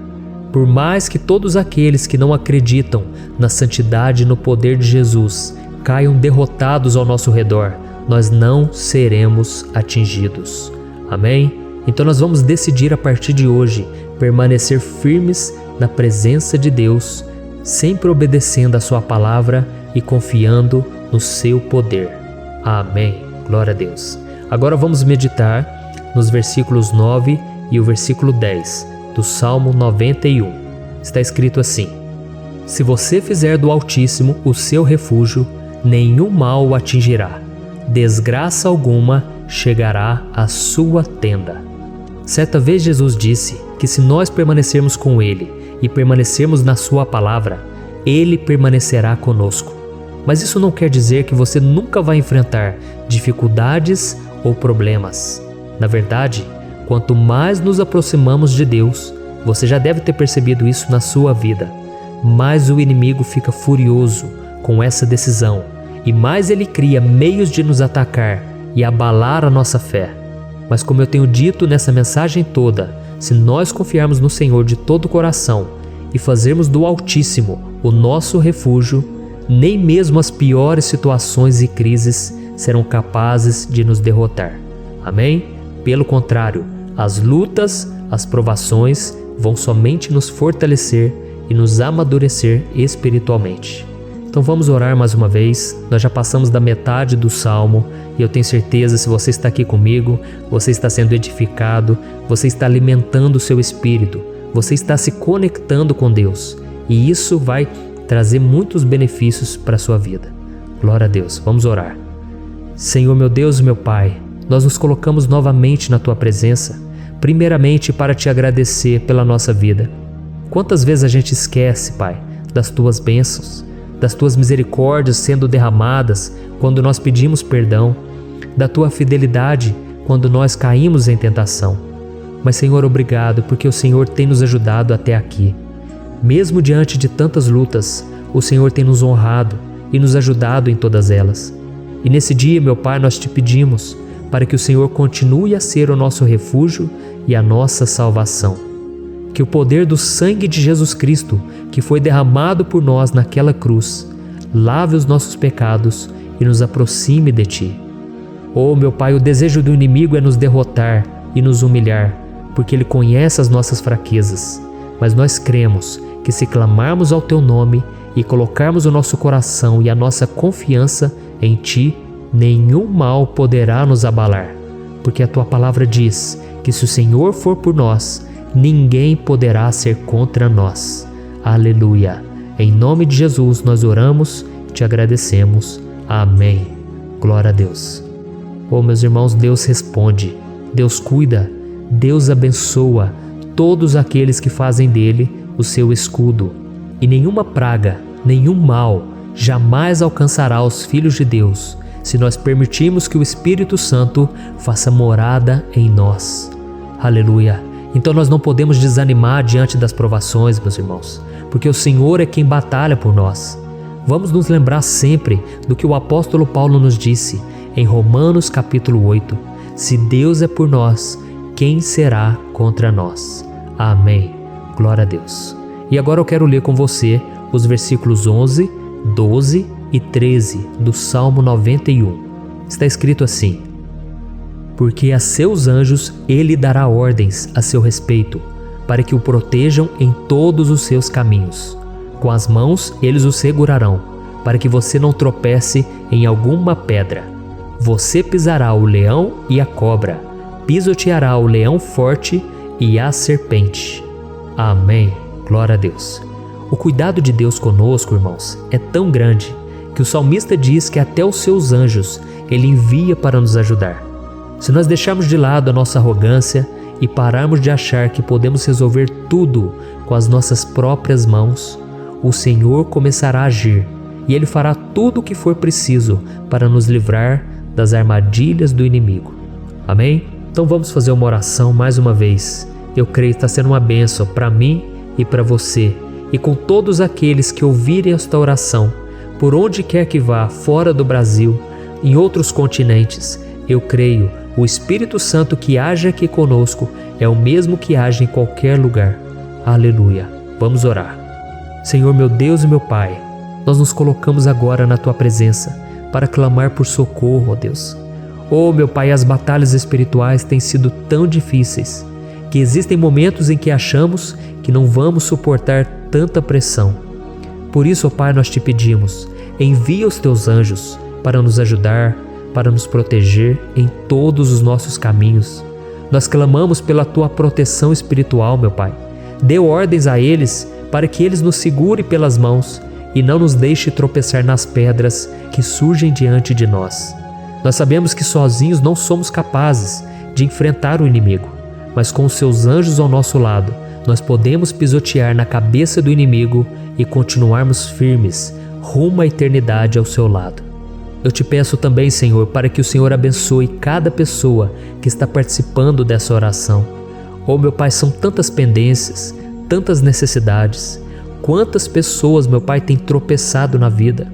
Por mais que todos aqueles que não acreditam na santidade e no poder de Jesus caiam derrotados ao nosso redor, nós não seremos atingidos. Amém? Então nós vamos decidir a partir de hoje permanecer firmes na presença de Deus, sempre obedecendo a Sua palavra e confiando no Seu poder. Amém. Glória a Deus. Agora vamos meditar nos versículos 9 e o versículo 10 do Salmo 91. Está escrito assim: Se você fizer do Altíssimo o seu refúgio, nenhum mal o atingirá, desgraça alguma chegará à sua tenda. Certa vez Jesus disse que se nós permanecermos com Ele e permanecermos na Sua palavra, Ele permanecerá conosco. Mas isso não quer dizer que você nunca vai enfrentar dificuldades ou problemas. Na verdade, quanto mais nos aproximamos de Deus, você já deve ter percebido isso na sua vida, mais o inimigo fica furioso com essa decisão e mais ele cria meios de nos atacar e abalar a nossa fé. Mas como eu tenho dito nessa mensagem toda, se nós confiarmos no Senhor de todo o coração e fazermos do Altíssimo o nosso refúgio, nem mesmo as piores situações e crises serão capazes de nos derrotar. Amém? Pelo contrário, as lutas, as provações vão somente nos fortalecer e nos amadurecer espiritualmente. Então vamos orar mais uma vez. Nós já passamos da metade do Salmo e eu tenho certeza, se você está aqui comigo, você está sendo edificado, você está alimentando o seu espírito, você está se conectando com Deus e isso vai trazer muitos benefícios para a sua vida. Glória a Deus. Vamos orar. Senhor, meu Deus e meu Pai, nós nos colocamos novamente na Tua presença, primeiramente para Te agradecer pela nossa vida. Quantas vezes a gente esquece, Pai, das Tuas bênçãos, das Tuas misericórdias sendo derramadas quando nós pedimos perdão, da Tua fidelidade quando nós caímos em tentação. Mas, Senhor, obrigado, porque o Senhor tem nos ajudado até aqui. Mesmo diante de tantas lutas, o Senhor tem nos honrado e nos ajudado em todas elas. E nesse dia, meu Pai, nós Te pedimos para que o Senhor continue a ser o nosso refúgio e a nossa salvação. Que o poder do sangue de Jesus Cristo, que foi derramado por nós naquela cruz, lave os nossos pecados e nos aproxime de Ti. Oh, meu Pai, o desejo do inimigo é nos derrotar e nos humilhar, porque ele conhece as nossas fraquezas. Mas nós cremos que se clamarmos ao Teu nome e colocarmos o nosso coração e a nossa confiança em Ti, nenhum mal poderá nos abalar, porque a Tua palavra diz que se o Senhor for por nós, ninguém poderá ser contra nós. Aleluia! Em nome de Jesus nós oramos, Te agradecemos. Amém. Glória a Deus. Oh, meus irmãos, Deus responde, Deus cuida, Deus abençoa todos aqueles que fazem dele o seu escudo. E nenhuma praga, nenhum mal jamais alcançará os filhos de Deus, se nós permitirmos que o Espírito Santo faça morada em nós. Aleluia! Então nós não podemos desanimar diante das provações, meus irmãos, porque o Senhor é quem batalha por nós. Vamos nos lembrar sempre do que o apóstolo Paulo nos disse em Romanos capítulo 8: se Deus é por nós, quem será contra nós? Amém. Glória a Deus. E agora eu quero ler com você os versículos 11, 12 e 13 do Salmo 91. Está escrito assim: porque a seus anjos ele dará ordens a seu respeito, para que o protejam em todos os seus caminhos. Com as mãos eles o segurarão, para que você não tropece em alguma pedra. Você pisará o leão e a cobra, pisoteará o leão forte e a serpente. Amém. Glória a Deus. O cuidado de Deus conosco, irmãos, é tão grande que o salmista diz que até os seus anjos ele envia para nos ajudar. Se nós deixarmos de lado a nossa arrogância e pararmos de achar que podemos resolver tudo com as nossas próprias mãos, o Senhor começará a agir e Ele fará tudo o que for preciso para nos livrar das armadilhas do inimigo. Amém? Então vamos fazer uma oração mais uma vez. Eu creio que está sendo uma bênção para mim e para você, e com todos aqueles que ouvirem esta oração, por onde quer que vá, fora do Brasil, em outros continentes. Eu creio, o Espírito Santo que age aqui conosco é o mesmo que age em qualquer lugar. Aleluia. Vamos orar. Senhor, meu Deus e meu Pai, nós nos colocamos agora na Tua presença para clamar por socorro, ó Deus. Oh, meu Pai, as batalhas espirituais têm sido tão difíceis que existem momentos em que achamos que não vamos suportar tanta pressão. Por isso, ó Pai, nós te pedimos, envia os Teus anjos para nos ajudar, para nos proteger em todos os nossos caminhos. Nós clamamos pela Tua proteção espiritual, meu Pai. Dê ordens a eles para que eles nos segurem pelas mãos e não nos deixe tropeçar nas pedras que surgem diante de nós. Nós sabemos que sozinhos não somos capazes de enfrentar o inimigo, mas com os Seus anjos ao nosso lado, nós podemos pisotear na cabeça do inimigo e continuarmos firmes rumo à eternidade ao Seu lado. Eu te peço também, Senhor, para que o Senhor abençoe cada pessoa que está participando dessa oração. Oh, meu Pai, são tantas pendências, tantas necessidades. Quantas pessoas, meu Pai, têm tropeçado na vida.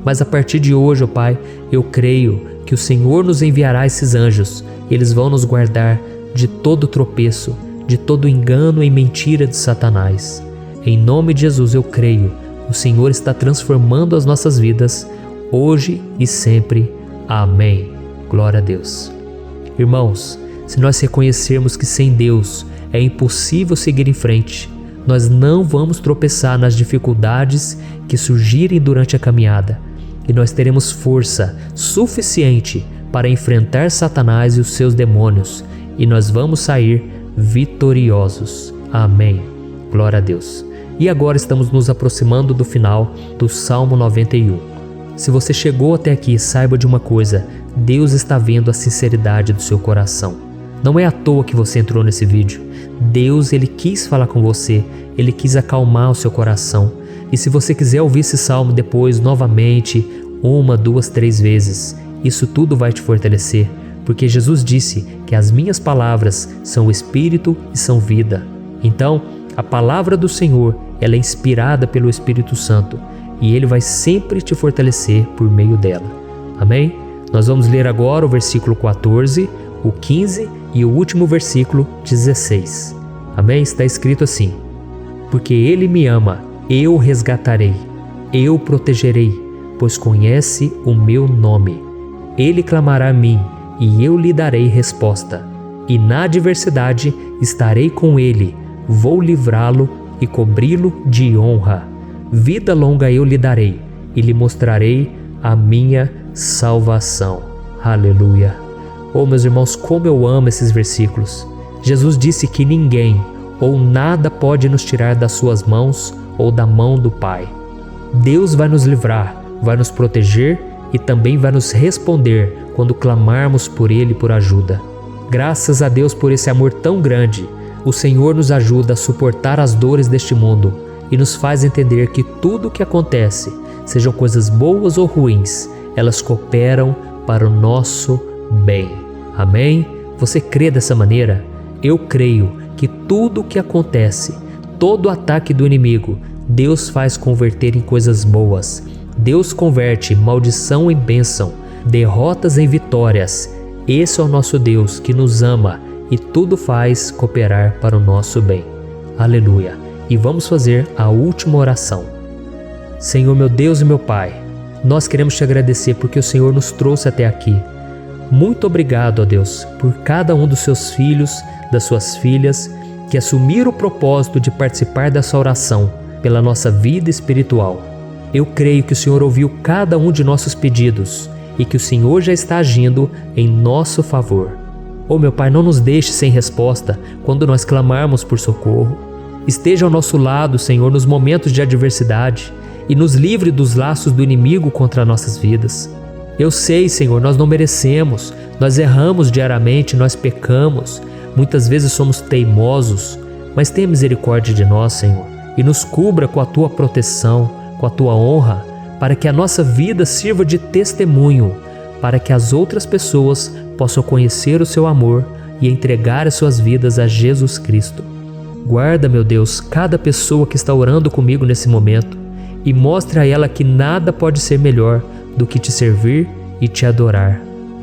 Mas a partir de hoje, oh Pai, eu creio que o Senhor nos enviará esses anjos. Eles vão nos guardar de todo tropeço, de todo engano e mentira de Satanás. Em nome de Jesus eu creio, o Senhor está transformando as nossas vidas, hoje e sempre. Amém. Glória a Deus. Irmãos, se nós reconhecermos que sem Deus é impossível seguir em frente, nós não vamos tropeçar nas dificuldades que surgirem durante a caminhada, e nós teremos força suficiente para enfrentar Satanás e os seus demônios, e nós vamos sair vitoriosos. Amém. Glória a Deus. E agora estamos nos aproximando do final do Salmo 91. Se você chegou até aqui, saiba de uma coisa: Deus está vendo a sinceridade do seu coração. Não é à toa que você entrou nesse vídeo. Deus, Ele quis falar com você, Ele quis acalmar o seu coração. E se você quiser ouvir esse salmo depois, novamente, 1, 2, 3 vezes, isso tudo vai te fortalecer, porque Jesus disse que as minhas palavras são espírito e são vida. Então, a palavra do Senhor, ela é inspirada pelo Espírito Santo, e Ele vai sempre te fortalecer por meio dela. Amém? Nós vamos ler agora o versículo 14, o 15 e o último versículo 16. Amém? Está escrito assim: porque Ele me ama, eu o resgatarei, eu o protegerei, pois conhece o meu nome. Ele clamará a mim, e eu lhe darei resposta. E na adversidade estarei com ele, vou livrá-lo e cobri-lo de honra. Vida longa eu lhe darei, e lhe mostrarei a minha salvação. Aleluia. Oh, meus irmãos, como eu amo esses versículos. Jesus disse que ninguém ou nada pode nos tirar das suas mãos ou da mão do Pai. Deus vai nos livrar, vai nos proteger e também vai nos responder quando clamarmos por Ele por ajuda. Graças a Deus por esse amor tão grande, o Senhor nos ajuda a suportar as dores deste mundo e nos faz entender que tudo o que acontece, sejam coisas boas ou ruins, elas cooperam para o nosso bem. Amém? Você crê dessa maneira? Eu creio que tudo o que acontece, todo ataque do inimigo, Deus faz converter em coisas boas. Deus converte maldição em bênção, derrotas em vitórias. Esse é o nosso Deus que nos ama e tudo faz cooperar para o nosso bem. Aleluia! E vamos fazer a última oração. Senhor, meu Deus e meu Pai, nós queremos te agradecer porque o Senhor nos trouxe até aqui. Muito obrigado, ó Deus, por cada um dos seus filhos, das suas filhas, que assumiram o propósito de participar dessa oração pela nossa vida espiritual. Eu creio que o Senhor ouviu cada um de nossos pedidos e que o Senhor já está agindo em nosso favor. Oh, meu Pai, não nos deixe sem resposta quando nós clamarmos por socorro. Esteja ao nosso lado, Senhor, nos momentos de adversidade e nos livre dos laços do inimigo contra nossas vidas. Eu sei, Senhor, nós não merecemos, nós erramos diariamente, nós pecamos, muitas vezes somos teimosos, mas tenha misericórdia de nós, Senhor, e nos cubra com a Tua proteção, com a Tua honra, para que a nossa vida sirva de testemunho, para que as outras pessoas possam conhecer o Seu amor e entregar as suas vidas a Jesus Cristo. Guarda, meu Deus, cada pessoa que está orando comigo nesse momento e mostre a ela que nada pode ser melhor do que te servir e te adorar.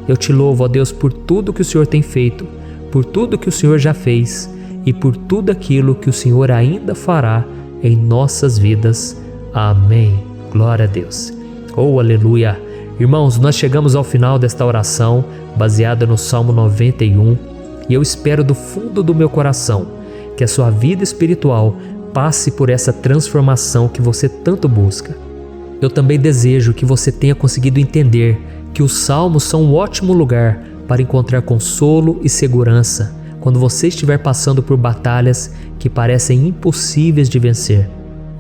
Eu te louvo, ó Deus, por tudo que o Senhor tem feito, por tudo que o Senhor já fez e por tudo aquilo que o Senhor ainda fará em nossas vidas. Amém. Glória a Deus. Oh, aleluia. Irmãos, nós chegamos ao final desta oração baseada no Salmo 91 e eu espero do fundo do meu coração que a sua vida espiritual passe por essa transformação que você tanto busca. Eu também desejo que você tenha conseguido entender que os salmos são um ótimo lugar para encontrar consolo e segurança quando você estiver passando por batalhas que parecem impossíveis de vencer.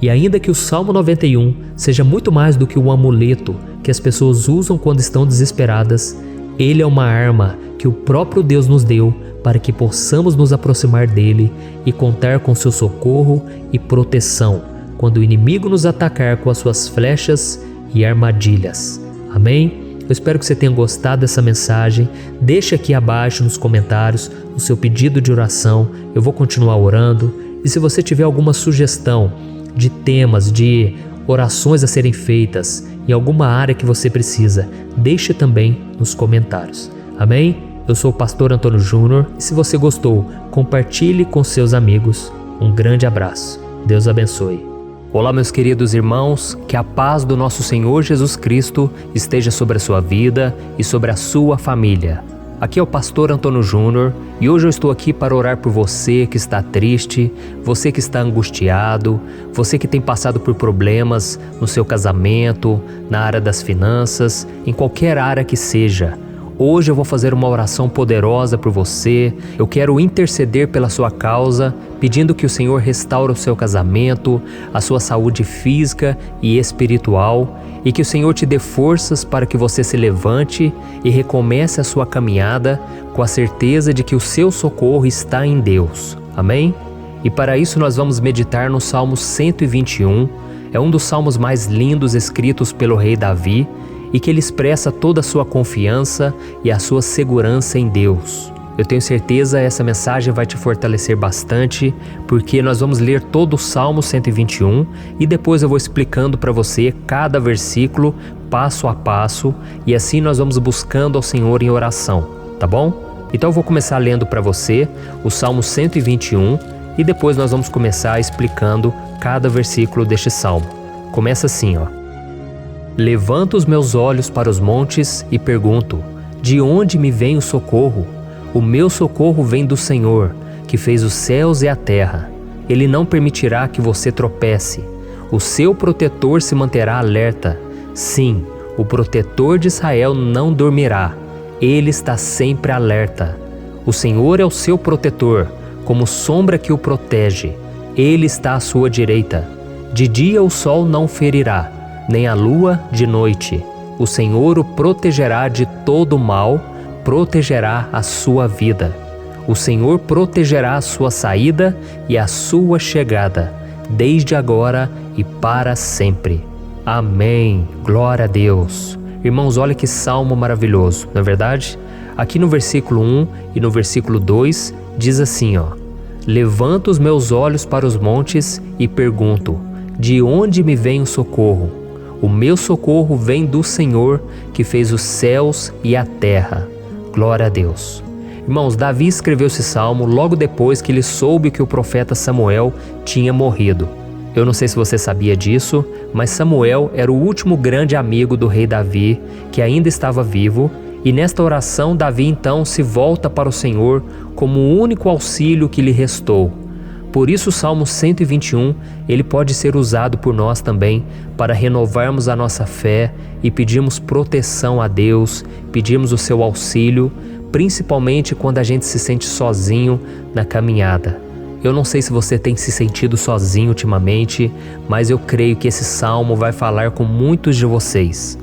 E ainda que o Salmo 91 seja muito mais do que um amuleto que as pessoas usam quando estão desesperadas, ele é uma arma que o próprio Deus nos deu para que possamos nos aproximar dele e contar com seu socorro e proteção quando o inimigo nos atacar com as suas flechas e armadilhas. Amém? Eu espero que você tenha gostado dessa mensagem. Deixe aqui abaixo nos comentários o seu pedido de oração. Eu vou continuar orando. E se você tiver alguma sugestão de temas, de orações a serem feitas em alguma área que você precisa, deixe também nos comentários. Amém? Eu sou o pastor Antônio Júnior e se você gostou, compartilhe com seus amigos. Um grande abraço. Deus abençoe. Olá, meus queridos irmãos, que a paz do nosso Senhor Jesus Cristo esteja sobre a sua vida e sobre a sua família. Aqui é o pastor Antônio Júnior e hoje eu estou aqui para orar por você que está triste, você que está angustiado, você que tem passado por problemas no seu casamento, na área das finanças, em qualquer área que seja. Hoje eu vou fazer uma oração poderosa por você. Eu quero interceder pela sua causa, pedindo que o Senhor restaure o seu casamento, a sua saúde física e espiritual, e que o Senhor te dê forças para que você se levante e recomece a sua caminhada com a certeza de que o seu socorro está em Deus. Amém? E para isso nós vamos meditar no Salmo 121. É um dos salmos mais lindos escritos pelo rei Davi, e que ele expressa toda a sua confiança e a sua segurança em Deus. Eu tenho certeza que essa mensagem vai te fortalecer bastante, porque nós vamos ler todo o Salmo 121 e depois eu vou explicando para você cada versículo, passo a passo, e assim nós vamos buscando ao Senhor em oração, tá bom? Então eu vou começar lendo para você o Salmo 121 e depois nós vamos começar explicando cada versículo deste salmo. Começa assim, ó. Levanto os meus olhos para os montes e pergunto: de onde me vem o socorro? O meu socorro vem do Senhor, que fez os céus e a terra. Ele não permitirá que você tropece. O seu protetor se manterá alerta. Sim, o protetor de Israel não dormirá. Ele está sempre alerta. O Senhor é o seu protetor, como sombra que o protege. Ele está à sua direita. De dia o sol não ferirá, nem a lua de noite. O Senhor o protegerá de todo mal, protegerá a sua vida. O Senhor protegerá a sua saída e a sua chegada, desde agora e para sempre. Amém. Glória a Deus. Irmãos, olha que salmo maravilhoso, não é verdade? Aqui no versículo 1 e no versículo 2 diz assim, ó: Levanto os meus olhos para os montes e pergunto: de onde me vem o socorro? O meu socorro vem do Senhor, que fez os céus e a terra. Glória a Deus. Irmãos, Davi escreveu esse salmo logo depois que ele soube que o profeta Samuel tinha morrido. Eu não sei se você sabia disso, mas Samuel era o último grande amigo do rei Davi, que ainda estava vivo, E nesta oração, Davi então se volta para o Senhor como o único auxílio que lhe restou. Por isso o Salmo 121, ele pode ser usado por nós também para renovarmos a nossa fé e pedirmos proteção a Deus, pedirmos o seu auxílio, principalmente quando a gente se sente sozinho na caminhada. Eu não sei se você tem se sentido sozinho ultimamente, mas eu creio que esse salmo vai falar com muitos de vocês.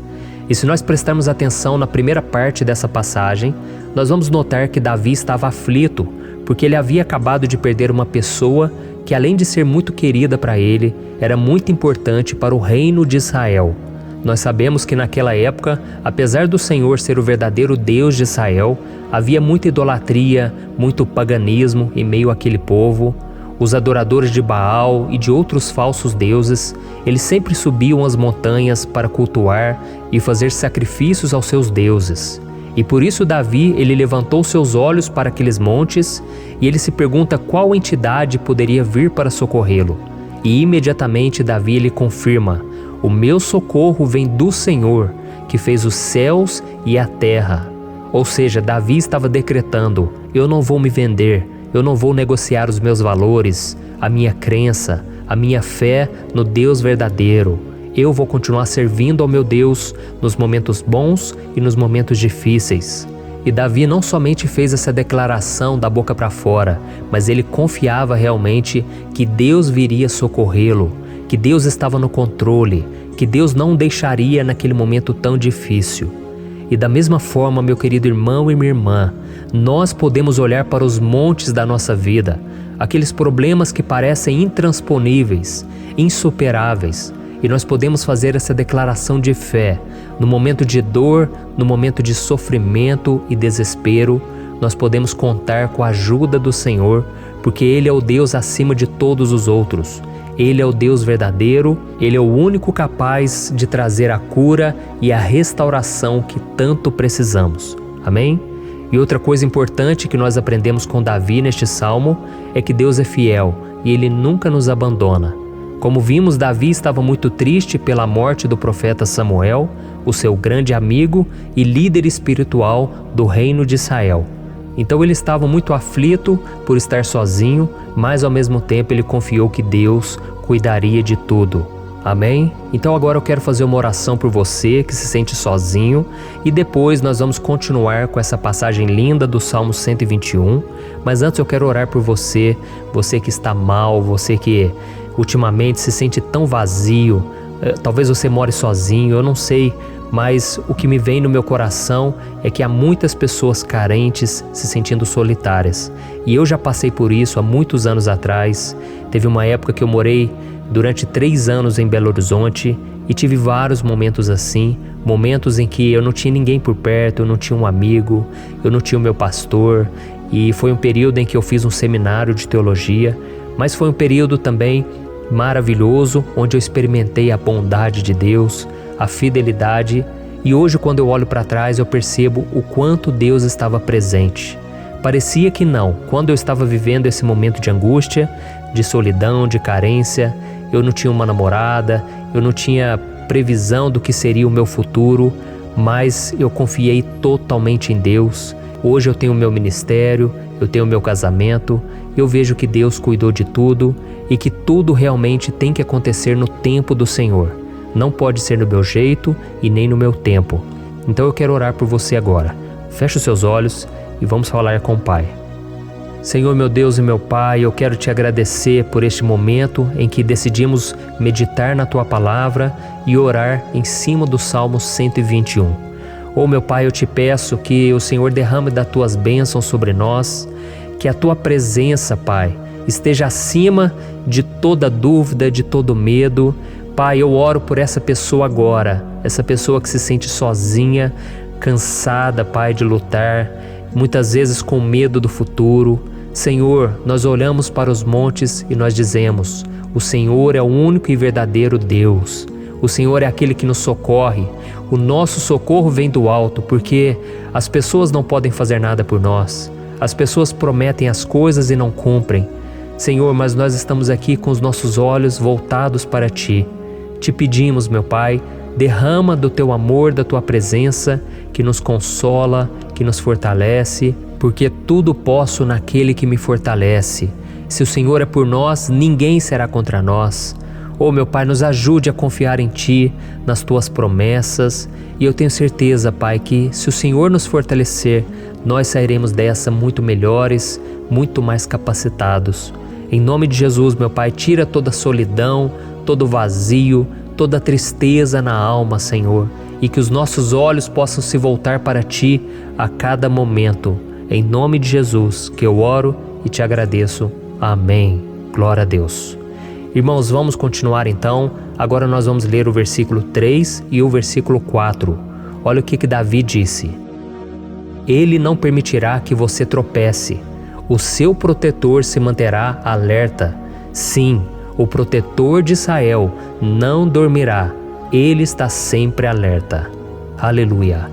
E se nós prestarmos atenção na primeira parte dessa passagem, nós vamos notar que Davi estava aflito, porque ele havia acabado de perder uma pessoa que, além de ser muito querida para ele, era muito importante para o reino de Israel. Nós sabemos que naquela época, apesar do Senhor ser o verdadeiro Deus de Israel, havia muita idolatria, muito paganismo em meio àquele povo. Os adoradores de Baal e de outros falsos deuses, eles sempre subiam as montanhas para cultuar e fazer sacrifícios aos seus deuses. E por isso Davi, ele levantou seus olhos para aqueles montes e ele se pergunta qual entidade poderia vir para socorrê-lo. E imediatamente Davi ele confirma: o meu socorro vem do Senhor, que fez os céus e a terra. Ou seja, Davi estava decretando: eu não vou me vender, eu não vou negociar os meus valores, a minha crença, a minha fé no Deus verdadeiro. Eu vou continuar servindo ao meu Deus nos momentos bons e nos momentos difíceis. E Davi não somente fez essa declaração da boca para fora, mas ele confiava realmente que Deus viria socorrê-lo, que Deus estava no controle, que Deus não o deixaria naquele momento tão difícil. E da mesma forma, meu querido irmão e minha irmã, nós podemos olhar para os montes da nossa vida, aqueles problemas que parecem intransponíveis, insuperáveis, e nós podemos fazer essa declaração de fé. No momento de dor, no momento de sofrimento e desespero, nós podemos contar com a ajuda do Senhor, porque Ele é o Deus acima de todos os outros. Ele é o Deus verdadeiro, Ele é o único capaz de trazer a cura e a restauração que tanto precisamos. Amém? E outra coisa importante que nós aprendemos com Davi neste salmo é que Deus é fiel e Ele nunca nos abandona. Como vimos, Davi estava muito triste pela morte do profeta Samuel, o seu grande amigo e líder espiritual do reino de Israel. Então ele estava muito aflito por estar sozinho, mas ao mesmo tempo ele confiou que Deus cuidaria de tudo. Amém? Então agora eu quero fazer uma oração por você que se sente sozinho e depois nós vamos continuar com essa passagem linda do Salmo 121. Mas antes eu quero orar por você, você que está mal, você que ultimamente se sente tão vazio, talvez você more sozinho, eu não sei, mas o que me vem no meu coração é que há muitas pessoas carentes se sentindo solitárias. E eu já passei por isso há muitos anos atrás. Teve uma época que eu morei durante 3 anos em Belo Horizonte e tive vários momentos assim, momentos em que eu não tinha ninguém por perto, eu não tinha um amigo, eu não tinha o meu pastor, e foi um período em que eu fiz um seminário de teologia, mas foi um período também maravilhoso, onde eu experimentei a bondade de Deus, a fidelidade, e hoje quando eu olho para trás eu percebo o quanto Deus estava presente. Parecia que não, quando eu estava vivendo esse momento de angústia, de solidão, de carência, eu não tinha uma namorada, eu não tinha previsão do que seria o meu futuro, mas eu confiei totalmente em Deus. Hoje eu tenho o meu ministério, eu tenho o meu casamento, eu vejo que Deus cuidou de tudo e que tudo realmente tem que acontecer no tempo do Senhor. Não pode ser no meu jeito e nem no meu tempo. Então eu quero orar por você agora. Feche os seus olhos e vamos falar com o Pai. Senhor, meu Deus e meu Pai, eu quero te agradecer por este momento em que decidimos meditar na Tua Palavra e orar em cima do Salmo 121. Oh, meu Pai, eu te peço que o Senhor derrame das Tuas bênçãos sobre nós, que a Tua presença, Pai, esteja acima de toda dúvida, de todo medo. Pai, eu oro por essa pessoa agora, essa pessoa que se sente sozinha, cansada, Pai, de lutar, muitas vezes com medo do futuro. Senhor, nós olhamos para os montes e nós dizemos: o Senhor é o único e verdadeiro Deus. O Senhor é aquele que nos socorre. O nosso socorro vem do alto, porque as pessoas não podem fazer nada por nós. As pessoas prometem as coisas e não cumprem. Senhor, mas nós estamos aqui com os nossos olhos voltados para Ti. Te pedimos, meu Pai, Derrama do teu amor, da tua presença, que nos consola, que nos fortalece, porque tudo posso naquele que me fortalece. Se o Senhor é por nós, ninguém será contra nós. Oh, meu Pai, nos ajude a confiar em Ti, nas Tuas promessas. E eu tenho certeza, Pai, que se o Senhor nos fortalecer, nós sairemos dessa muito melhores, muito mais capacitados. Em nome de Jesus, meu Pai, tira toda a solidão, todo o vazio, toda a tristeza na alma, Senhor, e que os nossos olhos possam se voltar para Ti a cada momento. Em nome de Jesus que eu oro e te agradeço. Amém. Glória a Deus. Irmãos, vamos continuar então. Agora nós vamos ler o versículo 3 e o versículo 4. Olha o que Davi disse. Ele não permitirá que você tropece. O seu protetor se manterá alerta. Sim, o protetor de Israel não dormirá. Ele está sempre alerta. Aleluia.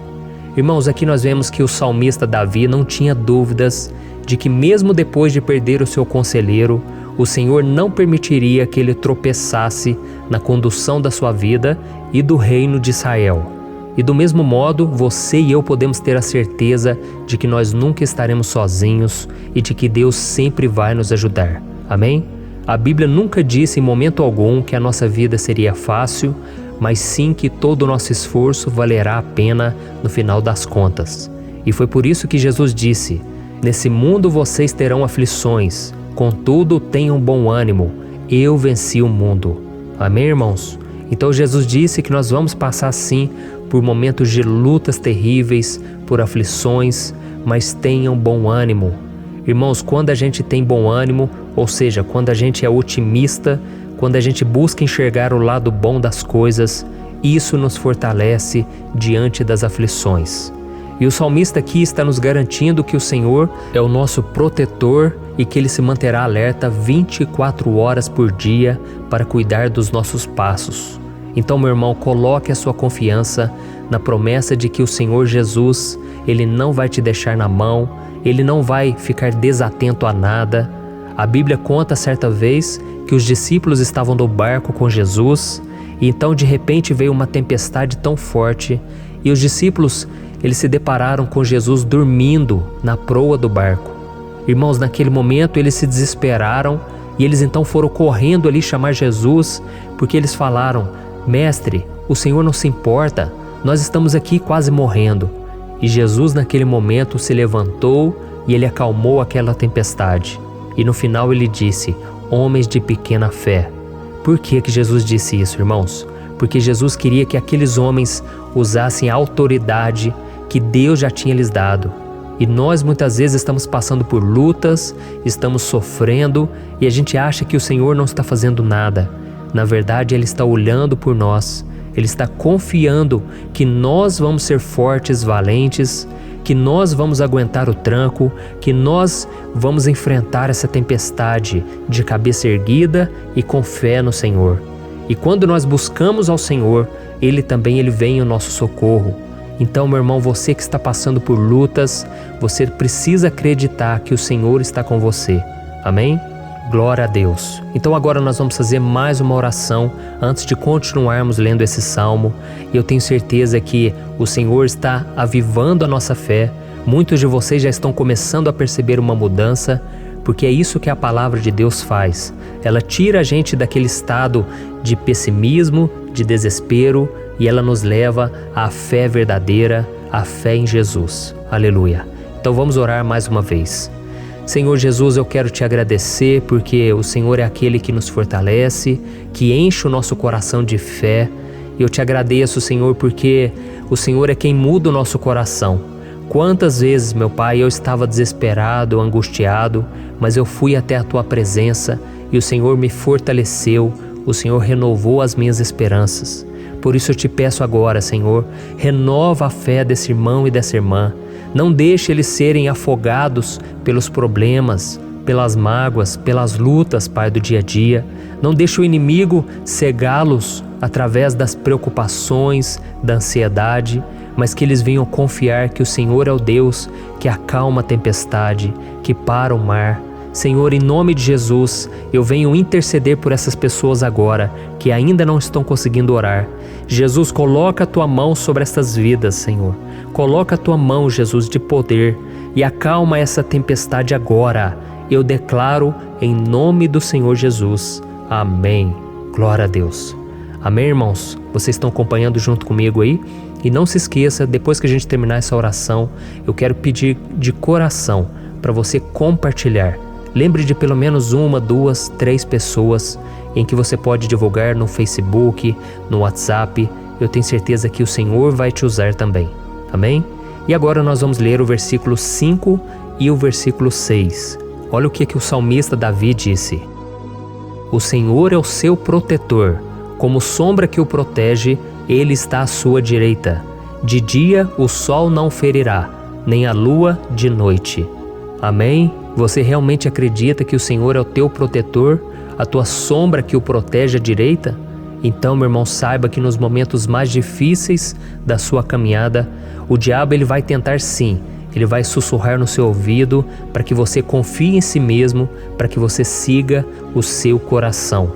Irmãos, aqui nós vemos que o salmista Davi não tinha dúvidas de que mesmo depois de perder o seu conselheiro, o Senhor não permitiria que ele tropeçasse na condução da sua vida e do reino de Israel. E do mesmo modo, você e eu podemos ter a certeza de que nós nunca estaremos sozinhos e de que Deus sempre vai nos ajudar. Amém? A Bíblia nunca disse em momento algum que a nossa vida seria fácil, mas sim que todo o nosso esforço valerá a pena no final das contas. E foi por isso que Jesus disse: nesse mundo vocês terão aflições, contudo tenham bom ânimo, eu venci o mundo. Amém, irmãos? Então Jesus disse que nós vamos passar sim por momentos de lutas terríveis, por aflições, mas tenham bom ânimo. Irmãos, quando a gente tem bom ânimo, ou seja, quando a gente é otimista, quando a gente busca enxergar o lado bom das coisas, isso nos fortalece diante das aflições. E o salmista aqui está nos garantindo que o Senhor é o nosso protetor e que Ele se manterá alerta 24 horas por dia para cuidar dos nossos passos. Então, meu irmão, coloque a sua confiança na promessa de que o Senhor Jesus, Ele não vai te deixar na mão, Ele não vai ficar desatento a nada. A Bíblia conta certa vez que os discípulos estavam no barco com Jesus e então de repente veio uma tempestade tão forte e os discípulos eles se depararam com Jesus dormindo na proa do barco. Irmãos, naquele momento eles se desesperaram e eles então foram correndo ali chamar Jesus porque eles falaram: Mestre, o Senhor não se importa, nós estamos aqui quase morrendo. E Jesus naquele momento se levantou e Ele acalmou aquela tempestade. E no final Ele disse: homens de pequena fé. Por que Jesus disse isso, irmãos? Porque Jesus queria que aqueles homens usassem a autoridade que Deus já tinha lhes dado. E nós muitas vezes estamos passando por lutas, estamos sofrendo e a gente acha que o Senhor não está fazendo nada. Na verdade, Ele está olhando por nós. Ele está confiando que nós vamos ser fortes, valentes, que nós vamos aguentar o tranco, que nós vamos enfrentar essa tempestade de cabeça erguida e com fé no Senhor. E quando nós buscamos ao Senhor, Ele vem em nosso socorro. Então, meu irmão, você que está passando por lutas, você precisa acreditar que o Senhor está com você. Amém? Glória a Deus. Então agora nós vamos fazer mais uma oração antes de continuarmos lendo esse salmo. E eu tenho certeza que o Senhor está avivando a nossa fé. Muitos de vocês já estão começando a perceber uma mudança, porque é isso que a palavra de Deus faz. Ela tira a gente daquele estado de pessimismo, de desespero, e ela nos leva à fé verdadeira, à fé em Jesus. Aleluia. Então vamos orar mais uma vez. Senhor Jesus, eu quero te agradecer porque o Senhor é aquele que nos fortalece, que enche o nosso coração de fé. Eu te agradeço, Senhor, porque o Senhor é quem muda o nosso coração. Quantas vezes, meu Pai, eu estava desesperado, angustiado, mas eu fui até a Tua presença e o Senhor me fortaleceu, o Senhor renovou as minhas esperanças. Por isso eu te peço agora, Senhor, renova a fé desse irmão e dessa irmã. Não deixe eles serem afogados pelos problemas, pelas mágoas, pelas lutas, Pai, do dia a dia. Não deixe o inimigo cegá-los através das preocupações, da ansiedade, mas que eles venham confiar que o Senhor é o Deus que acalma a tempestade, que para o mar. Senhor, em nome de Jesus, eu venho interceder por essas pessoas agora que ainda não estão conseguindo orar. Jesus, coloca a tua mão sobre estas vidas, Senhor. Coloca a tua mão, Jesus, de poder e acalma essa tempestade agora. Eu declaro em nome do Senhor Jesus. Amém. Glória a Deus. Amém, irmãos? Vocês estão acompanhando junto comigo aí? E não se esqueça, depois que a gente terminar essa oração, eu quero pedir de coração para você compartilhar. Lembre de pelo menos 1, 2, 3 pessoas em que você pode divulgar no Facebook, no WhatsApp. Eu tenho certeza que o Senhor vai te usar também. Amém? E agora nós vamos ler o versículo 5 e o versículo 6. Olha o que o salmista Davi disse. O Senhor é o seu protetor, como sombra que o protege, Ele está à sua direita. De dia o sol não ferirá, nem a lua de noite. Amém? Você realmente acredita que o Senhor é o teu protetor, a tua sombra que o protege à direita? Então, meu irmão, saiba que nos momentos mais difíceis da sua caminhada, o diabo ele vai tentar sim, ele vai sussurrar no seu ouvido para que você confie em si mesmo, para que você siga o seu coração.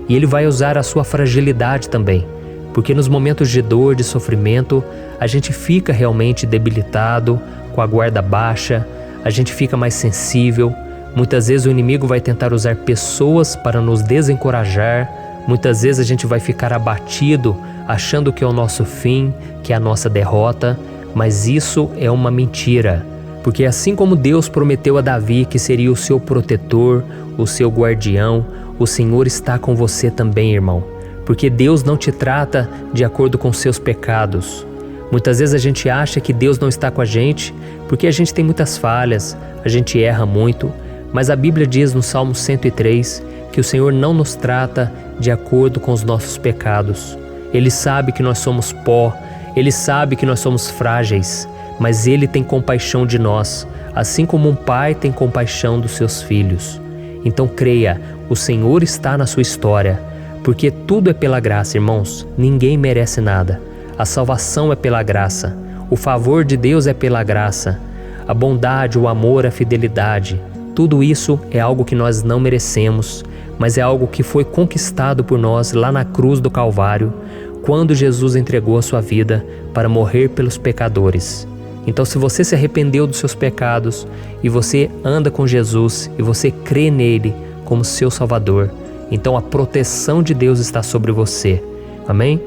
E ele vai usar a sua fragilidade também, porque nos momentos de dor, de sofrimento, a gente fica realmente debilitado, com a guarda baixa, a gente fica mais sensível. Muitas vezes o inimigo vai tentar usar pessoas para nos desencorajar. Muitas vezes a gente vai ficar abatido, achando que é o nosso fim, que é a nossa derrota. Mas isso é uma mentira, porque assim como Deus prometeu a Davi que seria o seu protetor, o seu guardião, o Senhor está com você também, irmão. Porque Deus não te trata de acordo com seus pecados. Muitas vezes a gente acha que Deus não está com a gente porque a gente tem muitas falhas, a gente erra muito, mas a Bíblia diz no Salmo 103 que o Senhor não nos trata de acordo com os nossos pecados. Ele sabe que nós somos pó, Ele sabe que nós somos frágeis, mas Ele tem compaixão de nós, assim como um pai tem compaixão dos seus filhos. Então creia, o Senhor está na sua história, porque tudo é pela graça, irmãos, ninguém merece nada. A salvação é pela graça, o favor de Deus é pela graça, a bondade, o amor, a fidelidade, tudo isso é algo que nós não merecemos, mas é algo que foi conquistado por nós lá na cruz do Calvário, quando Jesus entregou a sua vida para morrer pelos pecadores. Então, se você se arrependeu dos seus pecados e você anda com Jesus e você crê nele como seu Salvador, então a proteção de Deus está sobre você. Amém?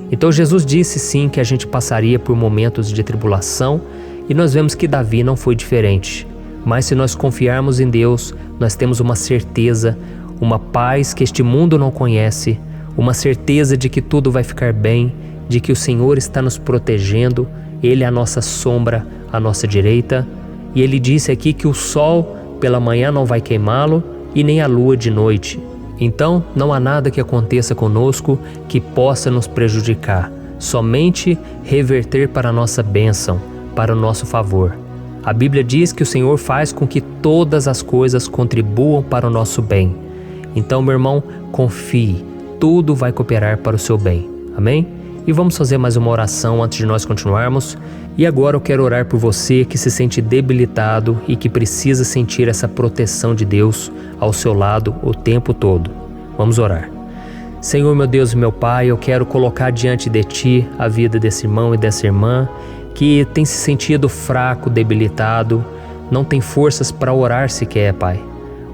Então Jesus disse sim que a gente passaria por momentos de tribulação e nós vemos que Davi não foi diferente. Mas se nós confiarmos em Deus, nós temos uma certeza, uma paz que este mundo não conhece, uma certeza de que tudo vai ficar bem, de que o Senhor está nos protegendo, Ele é a nossa sombra, à nossa direita. E Ele disse aqui que o sol pela manhã não vai queimá-lo e nem a lua de noite. Então não há nada que aconteça conosco que possa nos prejudicar, somente reverter para a nossa bênção, para o nosso favor. A Bíblia diz que o Senhor faz com que todas as coisas contribuam para o nosso bem. Então, meu irmão, confie, tudo vai cooperar para o seu bem. Amém? E vamos fazer mais uma oração antes de nós continuarmos. E agora eu quero orar por você que se sente debilitado e que precisa sentir essa proteção de Deus ao seu lado o tempo todo. Vamos orar. Senhor, meu Deus e meu Pai, eu quero colocar diante de Ti a vida desse irmão e dessa irmã que tem se sentido fraco, debilitado, não tem forças para orar sequer, Pai.